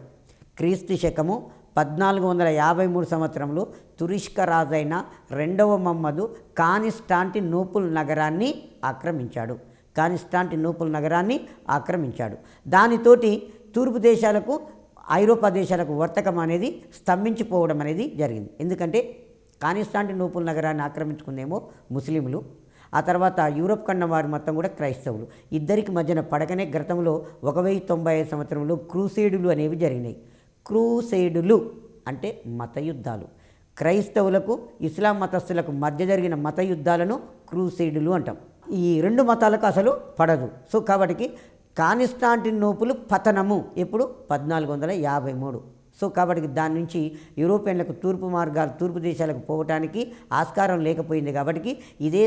Speaker 1: క్రీస్తు శకము 1453 సంవత్సరంలో తురిష్క రాజైన 2వ మహమ్మదు కాన్స్టాంటినోపుల్ నగరాన్ని ఆక్రమించాడు. దానితోటి తూర్పు దేశాలకు ఐరోపా దేశాలకు వర్తకం అనేది స్తంభించిపోవడం అనేది జరిగింది. ఎందుకంటే కాన్స్టాంటినోపుల్ నగరాన్ని ఆక్రమించుకుందేమో ముస్లింలు, ఆ తర్వాత యూరప్ ఖండం వారి మొత్తం కూడా క్రైస్తవులు. ఇద్దరికి మధ్యన పడకనే గతంలో 1095 సంవత్సరంలో క్రూసేడులు అనేవి జరిగినాయి. క్రూసేడులు అంటే మత యుద్ధాలు. క్రైస్తవులకు ఇస్లాం మతస్థులకు మధ్య జరిగిన మత యుద్ధాలను క్రూసేడులు అంటాం. ఈ రెండు మతాలకు అసలు పడదు. సో కాబట్టి కాన్స్టాంటినోపుల్ పతనము ఎప్పుడు 1453. సో కాబట్టి దాని నుంచి యూరోపియన్లకు తూర్పు దేశాలకు పోవటానికి ఆస్కారం లేకపోయింది. కాబట్టి ఇదే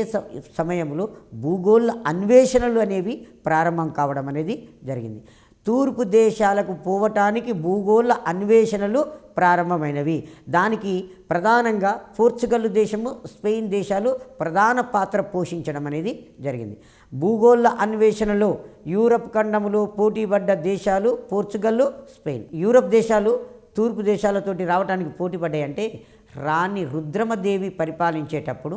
Speaker 1: సమయంలో భూగోళ అన్వేషణలు అనేవి ప్రారంభం కావడం అనేది జరిగింది. తూర్పు దేశాలకు పోవటానికి భూగోళ అన్వేషణలు ప్రారంభమైనవి. దానికి ప్రధానంగా పోర్చుగల్ దేశము, స్పెయిన్ దేశాలు ప్రధాన పాత్ర పోషించడం అనేది జరిగింది. భూగోళ అన్వేషణలో యూరప్ ఖండంలో పోటీపడ్డ దేశాలు పోర్చుగల్, స్పెయిన్. యూరప్ దేశాలు తూర్పు దేశాలతోటి రావడానికి పోటీపడ్డాయి. అంటే రాణి రుద్రమదేవి పరిపాలించేటప్పుడు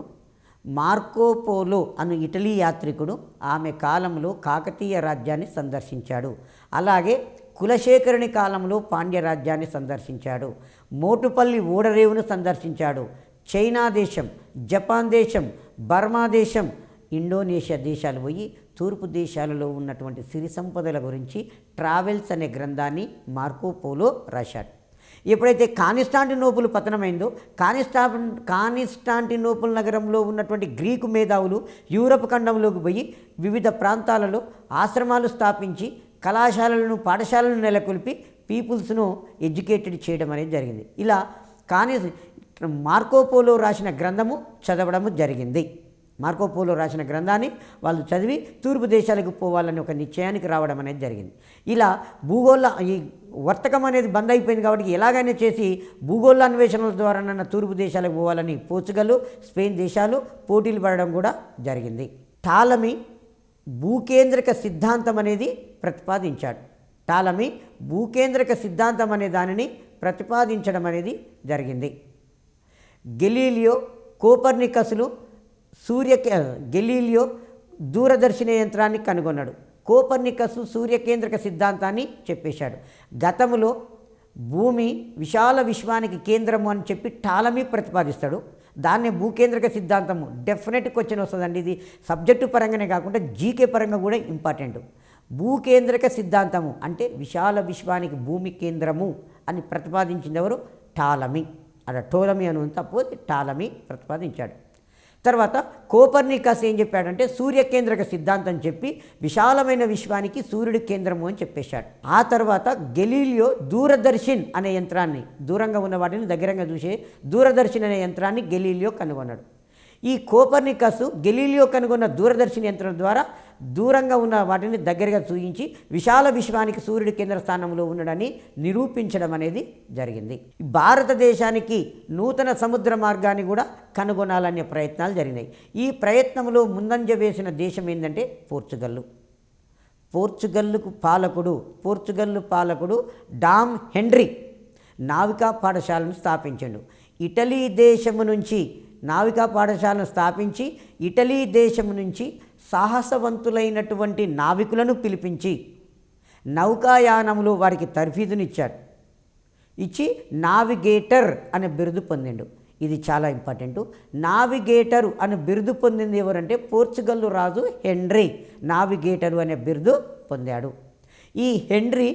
Speaker 1: మార్కోపోలో అను ఇటలీ యాత్రికుడు ఆమె కాలంలో కాకతీయ రాజ్యాన్ని సందర్శించాడు. అలాగే కులశేఖరుని కాలంలో పాండ్య రాజ్యాన్ని సందర్శించాడు. మోటుపల్లి ఓడరేవును సందర్శించాడు. చైనా దేశం, జపాన్ దేశం, బర్మా దేశం, ఇండోనేషియా దేశాలు పోయి తూర్పు దేశాలలో ఉన్నటువంటి సిరి సంపదల గురించి ట్రావెల్స్ అనే గ్రంథాన్ని మార్కోపోలో రాశాడు. ఎప్పుడైతే కాన్స్టాంటినోపుల్ పతనమైందో కాన్స్టాంటినోపుల్ నగరంలో ఉన్నటువంటి గ్రీకు మేధావులు యూరప్ ఖండంలోకి పోయి వివిధ ప్రాంతాలలో ఆశ్రమాలు స్థాపించి కళాశాలలను, పాఠశాలను నెలకొల్పి పీపుల్స్ను ఎడ్యుకేటెడ్ చేయడం అనేది జరిగింది. ఇలా మార్కోపోలో రాసిన గ్రంథము చదవడము జరిగింది. మార్కోపోలో రాసిన గ్రంథాన్ని వాళ్ళు చదివి తూర్పు దేశాలకు పోవాలని ఒక నిశ్చయానికి రావడం అనేది జరిగింది. ఇలా ఈ వర్తకం అనేది బంద్ అయిపోయింది. కాబట్టి ఎలాగైనా చేసి భూగోళ అన్వేషణల ద్వారా తూర్పు దేశాలకు పోవాలని పోర్చుగల్, స్పెయిన్ దేశాలు పోటీలు పడడం కూడా జరిగింది. టాలమీ భూకేంద్రక సిద్ధాంతం అనేది ప్రతిపాదించాడు. టాలమీ భూకేంద్రక సిద్ధాంతం అనే దానిని ప్రతిపాదించడం అనేది జరిగింది. గెలీలియో, కోపర్నికస్లు గెలీలియో దూరదర్శిని యంత్రాన్ని కనుగొన్నాడు. కోపర్నికస్ సూర్యకేంద్రక సిద్ధాంతాన్ని చెప్పేశాడు. గతంలో భూమి విశాల విశ్వానికి కేంద్రము అని చెప్పి టాలమీ ప్రతిపాదిస్తాడు. దాన్నే భూకేంద్రక సిద్ధాంతము. డెఫినెట్ క్వశ్చన్ వస్తుందండి. ఇది సబ్జెక్టు పరంగానే కాకుండా జీకే పరంగా కూడా ఇంపార్టెంట్. భూకేంద్రక సిద్ధాంతము అంటే విశాల విశ్వానికి భూమి కేంద్రము అని ప్రతిపాదించింది ఎవరు? టాలమీ. అక్కడ టోలమీ అని తప్పు, టాలమీ ప్రతిపాదించాడు. తర్వాత కోపర్నికస్ ఏం చెప్పాడంటే సూర్యకేంద్రక సిద్ధాంతం చెప్పి విశాలమైన విశ్వానికి సూర్యుడి కేంద్రము అని చెప్పేశాడు. ఆ తర్వాత గెలీలియో దూరదర్శిన్ అనే యంత్రాన్ని, దూరంగా ఉన్న వాటిని దగ్గరంగా చూసే దూరదర్శిన్ అనే యంత్రాన్ని గెలీలియో కనుగొన్నాడు. ఈ కోపర్నికస్ గెలీలియో కనుగొన్న దూరదర్శిని యంత్రం ద్వారా దూరంగా ఉన్న వాటిని దగ్గరగా చూయించి విశాల విశ్వానికి సూర్యుడి కేంద్ర స్థానంలో ఉండడాన్ని నిరూపించడం అనేది జరిగింది. భారతదేశానికి నూతన సముద్ర మార్గాన్ని కూడా కనుగొనాలనే ప్రయత్నాలు జరిగినాయి. ఈ ప్రయత్నంలో ముందంజ వేసిన దేశం ఏంటంటే పోర్చుగల్. పోర్చుగల్ పాలకుడు డామ్ హెన్రీ నావికా పాఠశాలను స్థాపించాడు. ఇటలీ దేశము నుంచి నావికా పాఠశాలను స్థాపించి ఇటలీ దేశం నుంచి సాహసవంతులైనటువంటి నావికులను పిలిపించి నౌకాయానంలో వారికి తర్ఫీదునిచ్చాడు. ఇచ్చి నావిగేటర్ అనే బిరుదు పొందిండు. ఇది చాలా ఇంపార్టెంట్. నావిగేటరు అనే బిరుదు పొందింది ఎవరంటే పోర్చుగల్ రాజు హెన్రీ నావిగేటరు అనే బిరుదు పొందాడు. ఈ హెన్రీ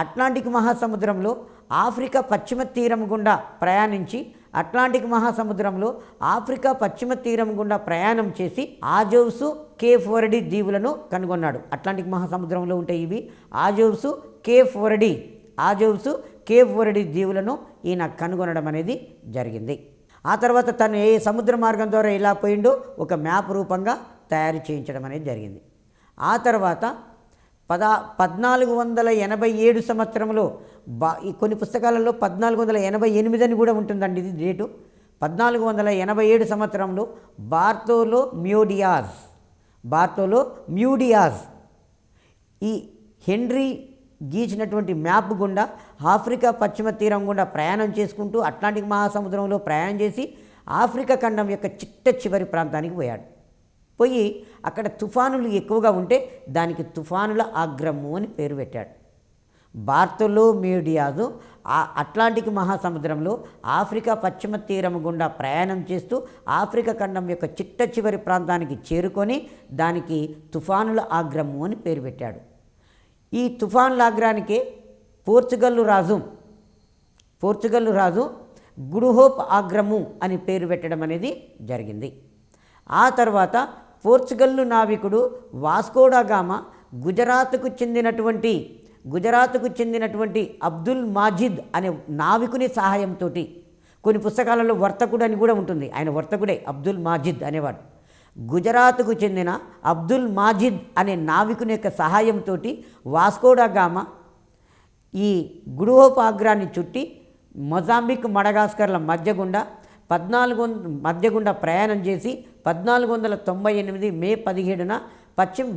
Speaker 1: అట్లాంటిక్ మహాసముద్రంలో ఆఫ్రికా పశ్చిమ తీరం గుండా ప్రయాణించి అట్లాంటిక్ మహాసముద్రంలో ఆఫ్రికా పశ్చిమ తీరం గుండా ప్రయాణం చేసి ఆజోవ్స్, కేప్ వర్డే దీవులను కనుగొన్నాడు. అట్లాంటిక్ మహాసముద్రంలో ఉంటాయి ఇవి. ఆజోవ్స్, కేప్ వర్డే దీవులను ఈయన కనుగొనడం అనేది జరిగింది. ఆ తర్వాత తను ఏ సముద్ర మార్గం ద్వారా ఎలా పోయిండో ఒక మ్యాప్ రూపంగా తయారు చేయించడం అనేది జరిగింది. ఆ తర్వాత 1487 సంవత్సరంలో కొన్ని పుస్తకాలలో 1488 అని కూడా ఉంటుందండి ఇది డేటు. 1487 సంవత్సరంలో బార్తోలో మ్యూడియాజ్ ఈ హెన్రీ గీచినటువంటి మ్యాప్ గుండా ఆఫ్రికా పశ్చిమ తీరం గుండా ప్రయాణం చేసుకుంటూ అట్లాంటిక్ మహాసముద్రంలో ప్రయాణం చేసి ఆఫ్రికా ఖండం యొక్క చివరి ప్రాంతానికి పోయాడు. పోయి అక్కడ తుఫానులు ఎక్కువగా ఉంటే దానికి తుఫానుల ఆగ్రము అని పేరు పెట్టాడు. బార్తొలోమ్యూడియాజు అట్లాంటిక్ మహాసముద్రంలో ఆఫ్రికా పశ్చిమ తీరం గుండా ప్రయాణం చేస్తూ ఆఫ్రికా ఖండం యొక్క చిట్ట చివరి ప్రాంతానికి చేరుకొని దానికి తుఫానుల ఆగ్రము అని పేరు పెట్టాడు. ఈ తుఫానుల ఆగ్రానికే పోర్చుగల్ రాజు గుడుహోప్ ఆగ్రము అని పేరు పెట్టడం అనేది జరిగింది. ఆ తర్వాత పోర్చుగల్ నావికుడు వాస్కోడగామా గుజరాత్కు చెందినటువంటి అబ్దుల్ మాజిద్ అనే నావికుని సహాయంతో, కొన్ని పుస్తకాలలో వర్తకుడు అని కూడా ఉంటుంది, ఆయన వర్తకుడే అబ్దుల్ మాజిద్ అనేవాడు. గుజరాత్కు చెందిన అబ్దుల్ మాజిద్ అనే నావికుని యొక్క సహాయంతో వాస్కోడగామా ఈ గుడుహోపాగ్రాన్ని చుట్టి మొజాంబిక్ మడగాస్కర్ల మధ్య గుండా ప్రయాణం చేసి 1498 మే 17న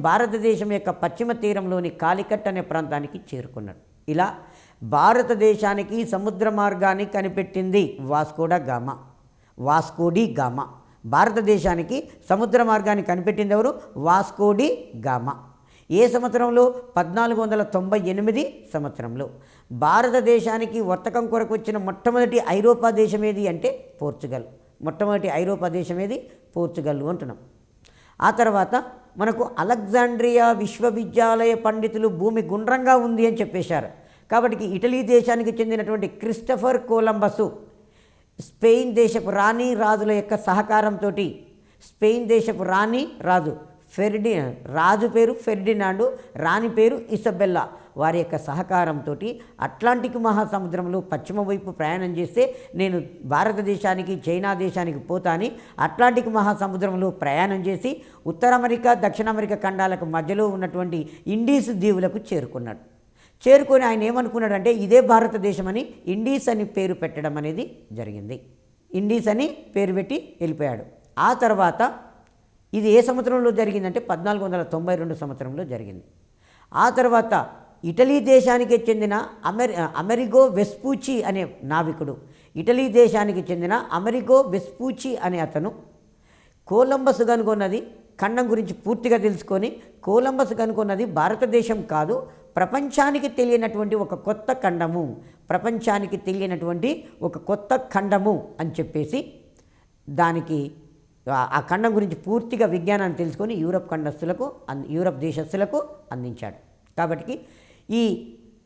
Speaker 1: భారతదేశం యొక్క పశ్చిమ తీరంలోని కాలికట్ అనే ప్రాంతానికి చేరుకున్నాడు. ఇలా భారతదేశానికి సముద్ర మార్గాన్ని కనిపెట్టింది వాస్కోడి గామా. భారతదేశానికి సముద్ర మార్గాన్ని కనిపెట్టింది ఎవరు? Vasco da Gama. ఏ సంవత్సరంలో? 1498 సంవత్సరంలో. భారతదేశానికి వర్తకం కొరకు వచ్చిన మొట్టమొదటి ఐరోపా దేశం ఏది అంటే పోర్చుగల్. మొట్టమొదటి ఐరోపా దేశం ఏది? పోర్చుగల్ అంటున్నాం. ఆ తర్వాత మనకు అలెగ్జాండ్రియా విశ్వవిద్యాలయ పండితులు భూమి గుండ్రంగా ఉంది అని చెప్పేశారు. కాబట్టి ఇటలీ దేశానికి చెందినటువంటి క్రిస్టఫర్ కొలంబసు స్పెయిన్ దేశపు రాణి రాజుల యొక్క సహకారంతో, స్పెయిన్ దేశపు రాజు పేరు ఫెర్డినాండు, రాణి పేరు ఇసబెల్లా, వారి యొక్క సహకారంతో అట్లాంటిక్ మహాసముద్రంలో పశ్చిమ వైపు ప్రయాణం చేస్తే నేను భారతదేశానికి చైనా దేశానికి పోతాని అట్లాంటిక్ మహాసముద్రంలో ప్రయాణం చేసి ఉత్తర అమెరికా దక్షిణ అమెరికా ఖండాలకు మధ్యలో ఉన్నటువంటి ఇండీస్ దీవులకు చేరుకున్నాడు. చేరుకొని ఆయన ఏమనుకున్నాడంటే ఇదే భారతదేశం అని ఇండీస్ అని పేరు పెట్టడం అనేది జరిగింది. ఇండీస్ అని పేరు పెట్టి వెళ్ళిపోయాడు. ఆ తర్వాత ఇది ఏ సంవత్సరంలో జరిగిందంటే 1492 సంవత్సరంలో జరిగింది. ఆ తర్వాత ఇటలీ దేశానికి చెందిన అమెరిగో వెస్పూచి అనే నావికుడు, ఇటలీ దేశానికి చెందిన అమెరిగో వెస్పూచి అనే అతను కొలంబస్ కనుగొన్నది ఖండం గురించి పూర్తిగా తెలుసుకొని, కొలంబస్ కనుగొన్నది భారతదేశం కాదు, ప్రపంచానికి తెలియనటువంటి ఒక కొత్త ఖండము అని చెప్పేసి దానికి ఆ ఖండం గురించి పూర్తిగా విజ్ఞానాన్ని తెలుసుకొని యూరప్ దేశస్తులకు అందించాడు. కాబట్టి ఈ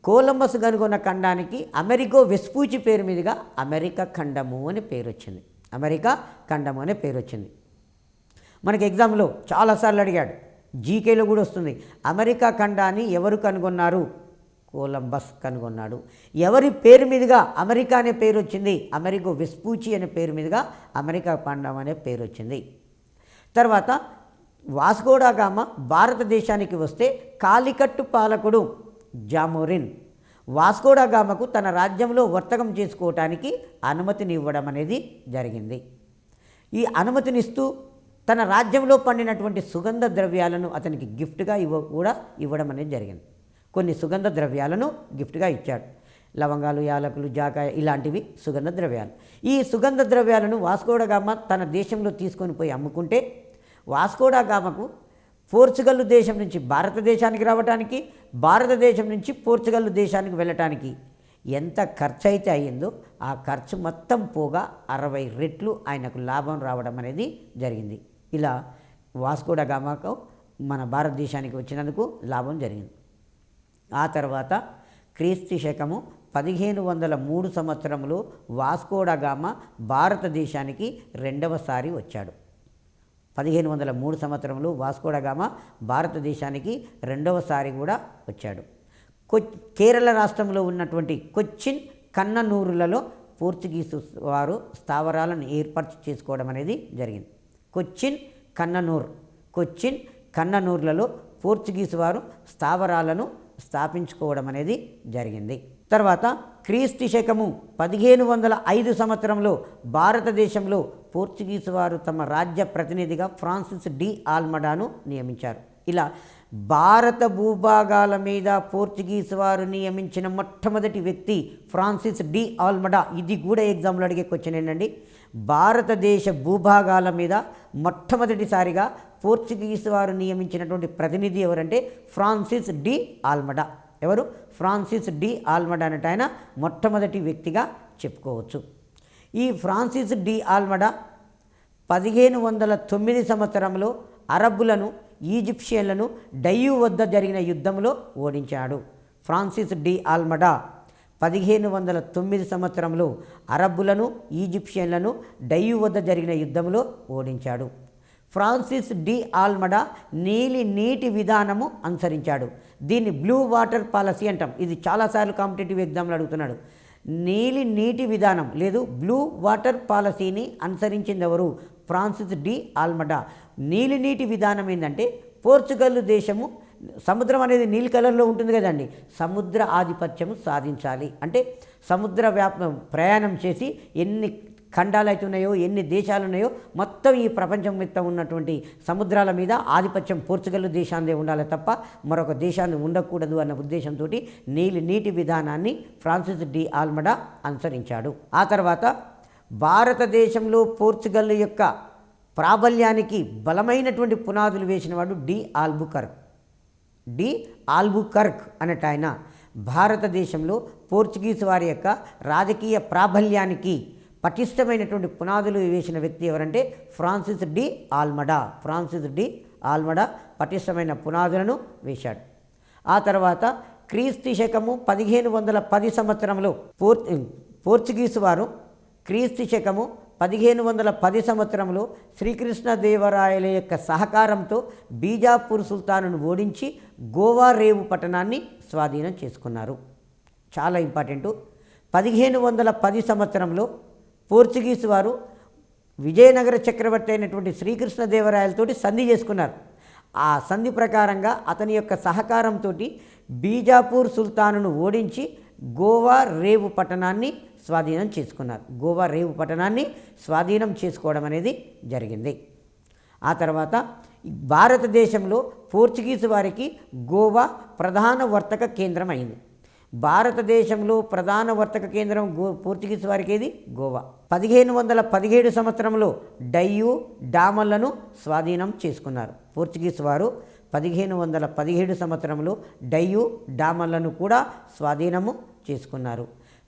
Speaker 1: కొలంబస్ కనుగొన్న ఖండానికి అమెరిగో వెస్పూచి పేరు మీదుగా అమెరికా ఖండము అనే పేరు వచ్చింది. మనకి ఎగ్జామ్లో చాలాసార్లు అడిగాడు, జీకేలో కూడా వస్తుంది. అమెరికా ఖండాన్ని ఎవరు కనుగొన్నారు? కొలంబస్ కనుగొన్నాడు. ఎవరి పేరు మీదుగా అమెరికా అనే పేరు వచ్చింది? అమెరిగో వెస్పూచి అనే పేరు మీదుగా అమెరికా ఖండం అనే పేరు వచ్చింది. తర్వాత వాస్కోడగామా భారతదేశానికి వస్తే కాలికట్టు పాలకుడు జామోరిన్ వాస్కోడగామాకు తన రాజ్యంలో వర్తకం చేసుకోవటానికి అనుమతినివ్వడం అనేది జరిగింది. ఈ అనుమతినిస్తూ తన రాజ్యంలో పండినటువంటి సుగంధ ద్రవ్యాలను అతనికి గిఫ్ట్గా ఇవ్వడం అనేది జరిగింది. కొన్ని సుగంధ ద్రవ్యాలను గిఫ్ట్గా ఇచ్చాడు. లవంగాలు, యాలకులు, జాకాయ ఇలాంటివి సుగంధ ద్రవ్యాలు. ఈ సుగంధ ద్రవ్యాలను వాస్కోడగామా తన దేశంలో తీసుకొని పోయి అమ్ముకుంటే వాస్కోడగామాకు పోర్చుగల్ దేశం నుంచి భారతదేశానికి రావడానికి, భారతదేశం నుంచి పోర్చుగల్ దేశానికి వెళ్ళటానికి ఎంత ఖర్చు అయితే అయ్యిందో ఆ ఖర్చు మొత్తం పోగా 60 రెట్లు ఆయనకు లాభం రావడం అనేది జరిగింది. ఇలా వాస్కోడగామాకు మన భారతదేశానికి వచ్చినందుకు లాభం జరిగింది. ఆ తర్వాత క్రీస్తు శకము 1503 సంవత్సరంలో వాస్కోడగామా భారతదేశానికి రెండవసారి వచ్చాడు. 1503 సంవత్సరంలో వాస్కోడగామా భారతదేశానికి రెండవసారి కూడా వచ్చాడు. కేరళ రాష్ట్రంలో ఉన్నటువంటి కొచ్చిన్ కన్ననూరులలో పోర్చుగీసు వారు స్థావరాలను ఏర్పాటు చేసుకోవడం అనేది జరిగింది. కొచ్చిన్ కన్ననూర్లలో పోర్చుగీసు వారు స్థావరాలను స్థాపించుకోవడం అనేది జరిగింది. తర్వాత క్రీస్తు శకము 1505 సంవత్సరంలో భారతదేశంలో పోర్చుగీసు వారు తమ రాజ్య ప్రతినిధిగా ఫ్రాన్సిస్ డి ఆల్మడాను నియమించారు. ఇలా భారత భూభాగాల మీద పోర్చుగీసు వారు నియమించిన మొట్టమొదటి వ్యక్తి ఫ్రాన్సిస్ డి ఆల్మడా. ఇది కూడా ఎగ్జామ్లో అడిగే క్వశ్చన్ ఏంటండి. భారతదేశ భూభాగాల మీద మొట్టమొదటిసారిగా పోర్చుగీసు వారు నియమించినటువంటి ప్రతినిధి ఎవరంటే ఫ్రాన్సిస్ డి ఆల్మడా. ఎవరు? ఫ్రాన్సిస్ డి ఆల్మడా అనేట ఆయన మొట్టమొదటి వ్యక్తిగా చెప్పుకోవచ్చు. ఈ ఫ్రాన్సిస్ డి ఆల్మడా 1509 సంవత్సరంలో అరబ్బులను, ఈజిప్షియన్లను డయ్యూ వద్ద జరిగిన యుద్ధంలో ఓడించాడు. ఫ్రాన్సిస్ డి ఆల్మడా 1509 సంవత్సరంలో అరబ్బులను, ఈజిప్షియన్లను డయ్యూ వద్ద జరిగిన యుద్ధంలో ఓడించాడు. ఫ్రాన్సిస్ డి ఆల్మడా నీటి విధానము అనుసరించాడు. దీన్ని బ్లూ వాటర్ పాలసీ అంటాం. ఇది చాలాసార్లు కాంపిటేటివ్ ఎగ్జామ్లు అడుగుతున్నాడు. నీటి విధానం లేదు బ్లూ వాటర్ పాలసీని అనుసరించింది ఎవరు? Francis de Almeida. నీటి విధానం ఏంటంటే పోర్చుగల్ దేశము సముద్రం అనేది నీలి కలర్లో ఉంటుంది కదండి. సముద్ర ఆధిపత్యము సాధించాలి అంటే సముద్ర ప్రయాణం చేసి ఎన్ని ఖండాలు అయితే ఉన్నాయో, ఎన్ని దేశాలు ఉన్నాయో మొత్తం ఈ ప్రపంచం మొత్తం ఉన్నటువంటి సముద్రాల మీద ఆధిపత్యం పోర్చుగల్ దేశాందే ఉండాలి తప్ప మరొక దేశాన్ని ఉండకూడదు అన్న ఉద్దేశంతో నీటి విధానాన్ని ఫ్రాన్సిస్ డి ఆల్మడా అనుసరించాడు. ఆ తర్వాత భారతదేశంలో పోర్చుగల్ యొక్క ప్రాబల్యానికి బలమైనటువంటి పునాదులు వేసినవాడు డి ఆల్బుకర్క్ అనేట ఆయన భారతదేశంలో పోర్చుగీస్ వారి యొక్క రాజకీయ ప్రాబల్యానికి పటిష్టమైనటువంటి పునాదులు వేసిన వ్యక్తి ఎవరంటే ఫ్రాన్సిస్ డి ఆల్మడా పటిష్టమైన పునాదులను వేశాడు. ఆ తర్వాత క్రీస్తు శకము 1510 సంవత్సరంలో పోర్చుగీసు వారు క్రీస్తు శకము 1510 సంవత్సరంలో శ్రీకృష్ణదేవరాయల యొక్క సహకారంతో బీజాపూర్ సుల్తానును ఓడించి గోవా రేవు పట్టణాన్ని స్వాధీనం చేసుకున్నారు. చాలా ఇంపార్టెంటు. 1510 సంవత్సరంలో పోర్చుగీసు వారు విజయనగర చక్రవర్తి అయినటువంటి శ్రీకృష్ణదేవరాయలతోటి సంధి చేసుకున్నారు. ఆ సంధి ప్రకారంగా అతని యొక్క సహకారంతో బీజాపూర్ సుల్తానును ఓడించి గోవా రేవు పట్టణాన్ని స్వాధీనం చేసుకున్నారు. గోవా రేవు పట్టణాన్ని స్వాధీనం చేసుకోవడం అనేది జరిగింది. ఆ తర్వాత భారతదేశంలో పోర్చుగీసు వారికి గోవా ప్రధాన వర్తక కేంద్రం అయింది. భారతదేశంలో ప్రధాన వర్తక కేంద్రం పోర్చుగీస్ వారికి ఏది? గోవా. 1517 సంవత్సరంలో డయ్యూ డామన్లను స్వాధీనం చేసుకున్నారు. పోర్చుగీస్ వారు 1517 సంవత్సరంలో డయ్యూ డామన్లను కూడా స్వాధీనము చేసుకున్నారు.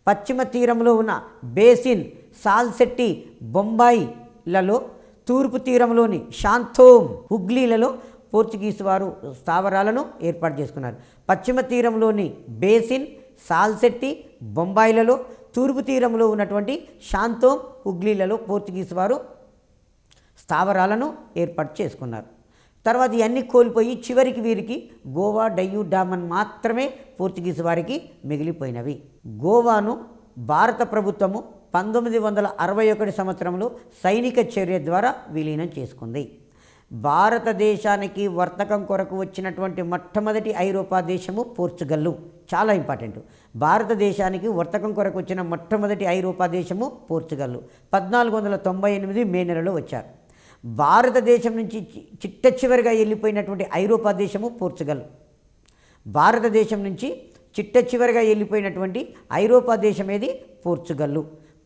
Speaker 1: పశ్చిమ తీరంలో ఉన్న బేసిన్, సాల్సెట్టి, బొంబాయిలలో, తూర్పు తీరంలోని శాంతోమ్, హుగ్లీలలో పోర్చుగీసు వారు స్థావరాలను ఏర్పాటు చేసుకున్నారు. పశ్చిమ తీరంలోని బేసిన్, సాల్సెట్టి, బొంబాయిలలో, తూర్పు తీరంలో ఉన్నటువంటి శాంతోమ్, హుగ్లీలలో పోర్చుగీసు వారు స్థావరాలను ఏర్పాటు చేసుకున్నారు. తర్వాత ఇవన్నీ కోల్పోయి చివరికి వీరికి గోవా, డయ్యూ డామన్ మాత్రమే పోర్చుగీసు వారికి మిగిలిపోయినవి. గోవాను భారత ప్రభుత్వము 1961 సంవత్సరంలో సైనిక చర్య ద్వారా విలీనం చేసుకుంది. భారతదేశానికి వర్తకం కొరకు వచ్చినటువంటి మొట్టమొదటి ఐరోపా దేశము పోర్చుగల్. చాలా ఇంపార్టెంట్. భారతదేశానికి వర్తకం కొరకు వచ్చిన మొట్టమొదటి ఐరోపా దేశము పోర్చుగల్. 1498 మే నెలలో వచ్చారు. భారతదేశం నుంచి చిట్ట చివరిగా వెళ్ళిపోయినటువంటి ఐరోపా దేశము పోర్చుగల్. భారతదేశం నుంచి చిట్ట చివరిగా వెళ్ళిపోయినటువంటి ఐరోపా దేశం ఏది? పోర్చుగల్.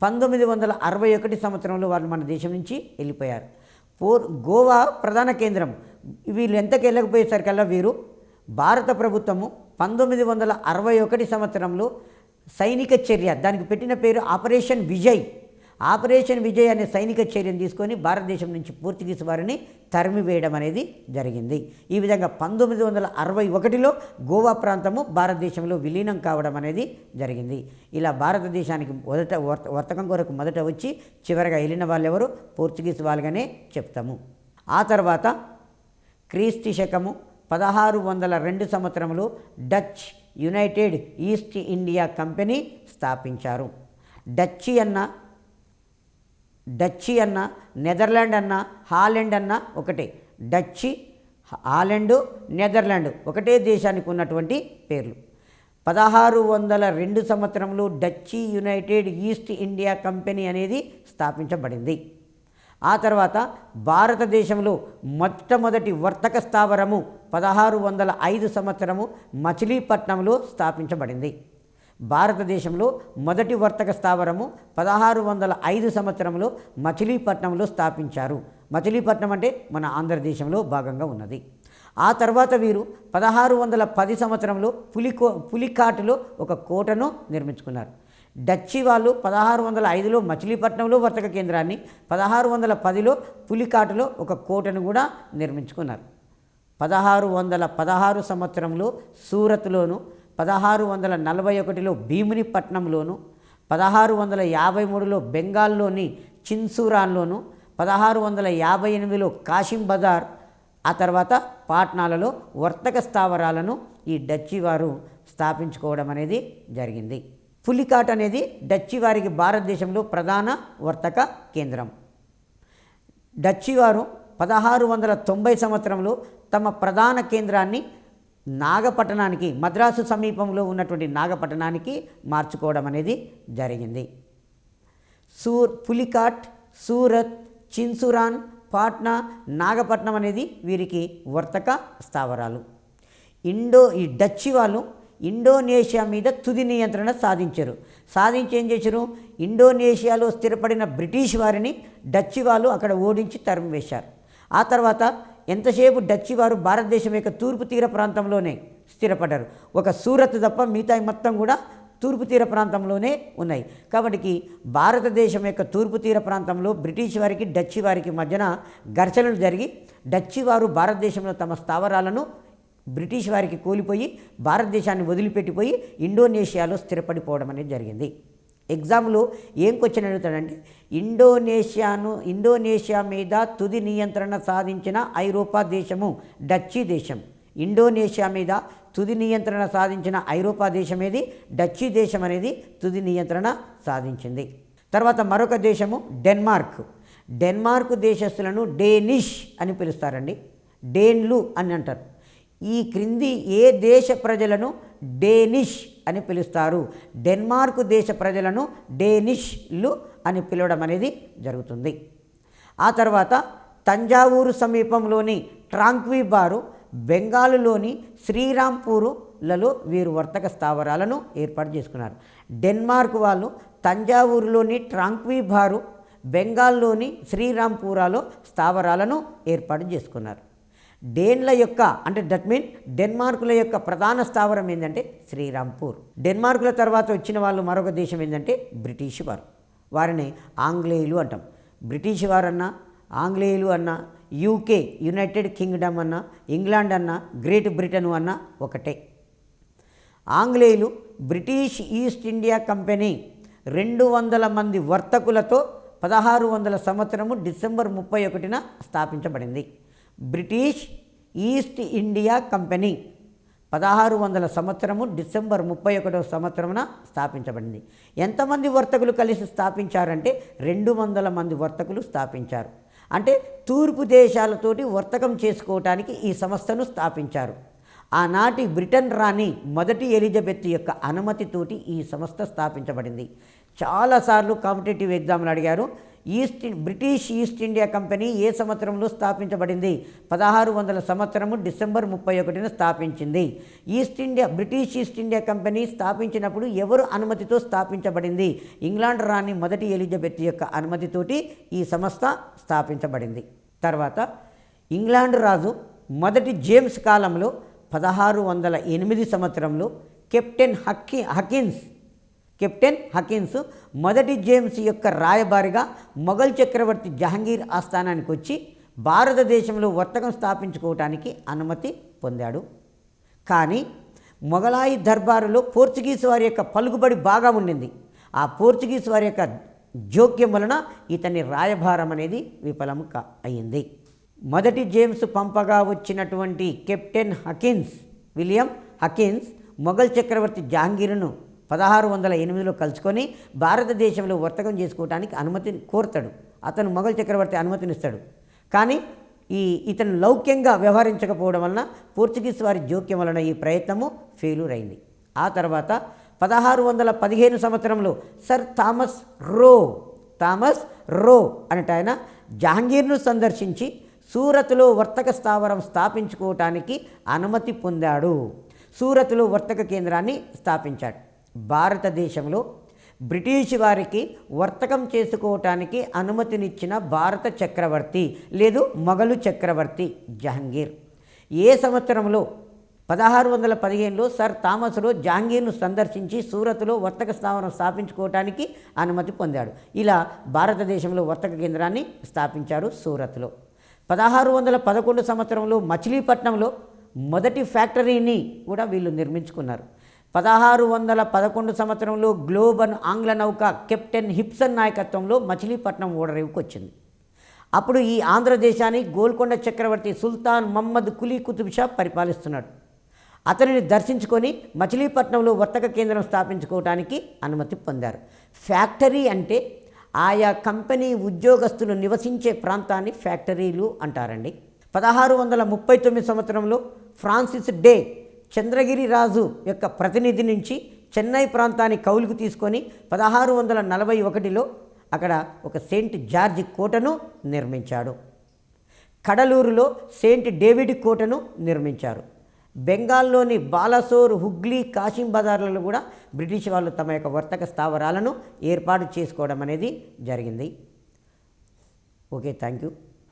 Speaker 1: 1961 సంవత్సరంలో వాళ్ళు మన దేశం నుంచి వెళ్ళిపోయారు. గోవా ప్రధాన కేంద్రం. వీళ్ళు ఎంతకు వెళ్ళకపోయేసరికల్లా వీరు భారత ప్రభుత్వము 1961 సంవత్సరంలో సైనిక చర్య, దానికి పెట్టిన పేరు ఆపరేషన్ విజయ్ అనే సైనిక చర్యను తీసుకొని భారతదేశం నుంచి పోర్చుగీసు వారిని తరిమివేయడం అనేది జరిగింది. ఈ విధంగా 1961లో గోవా ప్రాంతము భారతదేశంలో విలీనం కావడం అనేది జరిగింది. ఇలా భారతదేశానికి వర్తకం కొరకు మొదట వచ్చి చివరగా వెళ్ళిన వాళ్ళు ఎవరు? పోర్చుగీసు వాళ్ళగానే చెప్తాము. ఆ తర్వాత క్రీస్తు శకము 1602 సంవత్సరంలో Dutch United east India company స్థాపించారు. డచ్చి అన్న నెదర్లాండ్ అన్న హాలెండ్ అన్న ఒకటే. డచ్చి, హాలెండ్, నెదర్లాండ్ ఒకటే దేశానికి ఉన్నటువంటి పేర్లు. 1602 సంవత్సరంలో డచ్చి యునైటెడ్ ఈస్ట్ ఇండియా కంపెనీ అనేది స్థాపించబడింది. ఆ తర్వాత భారతదేశంలో మొట్టమొదటి వర్తక స్థావరము 1605 సంవత్సరము మచిలీపట్నంలో స్థాపించబడింది. భారతదేశంలో మొదటి వర్తక స్థావరము 1605 సంవత్సరంలో మచిలీపట్నంలో స్థాపించారు. మచిలీపట్నం అంటే మన ఆంధ్రదేశంలో భాగంగా ఉన్నది. ఆ తర్వాత వీరు 1610 సంవత్సరంలో పులికాటులో ఒక కోటను నిర్మించుకున్నారు. డచ్చి వాళ్ళు 1605లో మచిలీపట్నంలో వర్తక కేంద్రాన్ని, 1610లో పులికాటులో ఒక కోటను కూడా నిర్మించుకున్నారు. 1616 సంవత్సరంలో సూరత్లోను, 1641లో భీమునిపట్నంలోను, 1653లో బెంగాల్లోని చిన్సూరాన్లోను, 1658లో కాశిం బజార్, ఆ తర్వాత పాట్నాలలో వర్తక స్థావరాలను ఈ డచ్చి వారు స్థాపించుకోవడం అనేది జరిగింది. పులికాట్ అనేది డచ్చి వారికి భారతదేశంలో ప్రధాన వర్తక కేంద్రం. డచ్చి వారు 1690 సంవత్సరంలో తమ ప్రధాన కేంద్రాన్ని నాగపట్టణానికి, మద్రాసు సమీపంలో ఉన్నటువంటి నాగపట్టణానికి మార్చుకోవడం అనేది జరిగింది. పులికాట్, సూరత్, చిన్సురాన్, పాట్నా, నాగపట్నం అనేది వీరికి వర్తక స్థావరాలు. ఈ డచ్చి వాళ్ళు ఇండోనేషియా మీద తుది నియంత్రణ సాధించారు. ఏం చేశారు, ఇండోనేషియాలో స్థిరపడిన బ్రిటిష్ వారిని డచ్చి వాళ్ళు అక్కడ ఓడించి తరిమివేశారు. ఆ తర్వాత ఎంతసేపు డచ్చి వారు భారతదేశం యొక్క తూర్పు తీర ప్రాంతంలోనే స్థిరపడ్డారు. ఒక సూరత్ తప్ప మిగతా మొత్తం కూడా తూర్పు తీర ప్రాంతంలోనే ఉన్నాయి. కాబట్టి భారతదేశం యొక్క తూర్పు తీర ప్రాంతంలో బ్రిటిష్ వారికి డచ్చి వారికి మధ్యన ఘర్షణలు జరిగి డచ్చి వారు భారతదేశంలో తమ స్థావరాలను బ్రిటిష్ వారికి కోల్పోయి భారతదేశాన్ని వదిలిపెట్టిపోయి ఇండోనేషియాలో స్థిరపడిపోవడం అనేది జరిగింది. ఎగ్జామ్లో ఏం క్వశ్చన్ అడుగుతాడంటే, ఇండోనేషియా మీద తుది నియంత్రణ సాధించిన ఐరోపా దేశము డచ్చి దేశం. ఇండోనేషియా మీద తుది నియంత్రణ సాధించిన ఐరోపా దేశం ఏది? డచ్చి దేశం అనేది తుది నియంత్రణ సాధించింది. తర్వాత మరొక దేశము డెన్మార్క్ దేశస్తులను డేనిష్ అని పిలుస్తారండి. డేన్లు అని అంటారు. ఈ క్రింది ఏ దేశ ప్రజలను డేనిష్ అని పిలుస్తారు? డెన్మార్క్ దేశ ప్రజలను డేనిష్లు అని పిలవడం అనేది జరుగుతుంది. ఆ తర్వాత తంజావూరు సమీపంలోని ట్రాంక్వీబారు, బెంగాలులోని శ్రీరాంపూరులలో వీరు వర్తక స్థావరాలను ఏర్పాటు చేసుకున్నారు. డెన్మార్క్ వాళ్ళు తంజావూరులోని ట్రాంక్వీబారు, బెంగాల్లోని శ్రీరాంపూరాలో స్థావరాలను ఏర్పాటు చేసుకున్నారు. డేన్ల యొక్క డెన్మార్కుల యొక్క ప్రధాన స్థావరం ఏంటంటే శ్రీరాంపూర్. డెన్మార్కుల తర్వాత వచ్చిన వాళ్ళు మరొక దేశం ఏంటంటే బ్రిటిష్ వారు. వారిని ఆంగ్లేయులు అంటాం. బ్రిటిష్ వారన్నా, ఆంగ్లేయులు అన్నా, యూకే యునైటెడ్ కింగ్డమ్ అన్నా, ఇంగ్లాండ్ అన్నా, గ్రేట్ బ్రిటన్ అన్నా ఒకటే. ఆంగ్లేయులు బ్రిటిష్ ఈస్ట్ ఇండియా కంపెనీ 200 మంది వర్తకులతో 1600 సంవత్సరము డిసెంబర్ 31న స్థాపించబడింది. బ్రిటిష్ ఈస్ట్ ఇండియా కంపెనీ 1600 సంవత్సరము డిసెంబర్ 31వ సంవత్సరమున స్థాపించబడింది. ఎంతమంది వర్తకులు కలిసి స్థాపించారంటే 200 మంది వర్తకులు స్థాపించారు. అంటే తూర్పు దేశాలతోటి వర్తకం చేసుకోవటానికి ఈ సంస్థను స్థాపించారు. ఆనాటి బ్రిటన్ రాణి మొదటి ఎలిజబెత్ యొక్క అనుమతితోటి ఈ సంస్థ స్థాపించబడింది. చాలాసార్లు కాంపిటేటివ్ ఎగ్జామ్లు అడిగారు. బ్రిటిష్ ఈస్ట్ ఇండియా కంపెనీ ఏ సంవత్సరంలో స్థాపించబడింది? 1600 సంవత్సరము డిసెంబర్ 31న స్థాపించింది. బ్రిటిష్ ఈస్ట్ ఇండియా కంపెనీ స్థాపించినప్పుడు ఎవరు అనుమతితో స్థాపించబడింది? ఇంగ్లాండ్ రాణి మొదటి ఎలిజబెత్ యొక్క అనుమతితోటి ఈ సంస్థ స్థాపించబడింది. తర్వాత ఇంగ్లాండ్ రాజు మొదటి జేమ్స్ కాలంలో 1608 సంవత్సరంలో కెప్టెన్ హకిన్స్ మొదటి జేమ్స్ యొక్క రాయబారిగా మొఘల్ చక్రవర్తి జహంగీర్ ఆస్థానానికి వచ్చి భారతదేశంలో వర్తకం స్థాపించుకోవటానికి అనుమతి పొందాడు. కానీ మొఘలాయి దర్బారులో పోర్చుగీస్ వారి యొక్క పలుకుబడి బాగా ఉండింది. ఆ పోర్చుగీస్ వారి యొక్క జోక్యం వలన ఇతని రాయబారం అనేది విఫలం అయింది. మొదటి జేమ్స్ పంపగా వచ్చినటువంటి కెప్టెన్ విలియం హకిన్స్ మొఘల్ చక్రవర్తి జహాంగీర్ను 1608లో కలుసుకొని భారతదేశంలో వర్తకం చేసుకోవడానికి అనుమతిని కోరుతాడు. అతను మొఘల్ చక్రవర్తి అనుమతినిస్తాడు. కానీ ఇతను లౌక్యంగా వ్యవహరించకపోవడం వలన పోర్చుగీస్ వారి జోక్యం వలన ఈ ప్రయత్నము ఫెయిల్యూర్ అయింది. ఆ తర్వాత 1615 సంవత్సరంలో సర్ థామస్ రో అనేట ఆయన జహాంగీర్ను సందర్శించి సూరత్లో వర్తక స్థావరం స్థాపించుకోవటానికి అనుమతి పొందాడు. సూరత్లో వర్తక కేంద్రాన్ని స్థాపించాడు. భారతదేశంలో బ్రిటిష్ వారికి వర్తకం చేసుకోవటానికి అనుమతినిచ్చిన భారత చక్రవర్తి మొఘలు చక్రవర్తి జహంగీర్. ఏ సంవత్సరంలో 1615లో సర్ థామస్ రో జహాంగీర్ను సందర్శించి సూరత్లో వర్తక స్థావరం స్థాపించుకోవడానికి అనుమతి పొందాడు. ఇలా భారతదేశంలో వర్తక కేంద్రాన్ని స్థాపించారు సూరత్లో. 1611 సంవత్సరంలో మచిలీపట్నంలో మొదటి ఫ్యాక్టరీని కూడా వీళ్ళు నిర్మించుకున్నారు. 1611 సంవత్సరంలో గ్లోబన్ ఆంగ్ల నౌక కెప్టెన్ హిప్సన్ నాయకత్వంలో మచిలీపట్నం ఓడరేవుకు వచ్చింది. అప్పుడు ఈ ఆంధ్రదేశాన్ని గోల్కొండ చక్రవర్తి సుల్తాన్ మహమ్మద్ కులీ కుతుబ్ షా పరిపాలిస్తున్నాడు. అతనిని దర్శించుకొని మచిలీపట్నంలో వర్తక కేంద్రం స్థాపించుకోవడానికి అనుమతి పొందారు. ఫ్యాక్టరీ అంటే ఆయా కంపెనీ ఉద్యోగస్తులు నివసించే ప్రాంతాన్ని ఫ్యాక్టరీలు అంటారండి. 1639 సంవత్సరంలో ఫ్రాన్సిస్ డే చంద్రగిరి రాజు యొక్క ప్రతినిధి నుంచి చెన్నై ప్రాంతాన్ని కౌలుకు తీసుకొని 1641లో అక్కడ ఒక సెయింట్ జార్జ్ కోటను నిర్మించాడు. కడలూరులో సెయింట్ డేవిడ్ కోటను నిర్మించారు. బెంగాల్లోని బాలసోర్, హుగ్లీ, కాశీం బజార్లలో కూడా బ్రిటిష్ వాళ్ళు తమ యొక్క వర్తక స్థావరాలను ఏర్పాటు చేసుకోవడం అనేది జరిగింది. Okay, thank you.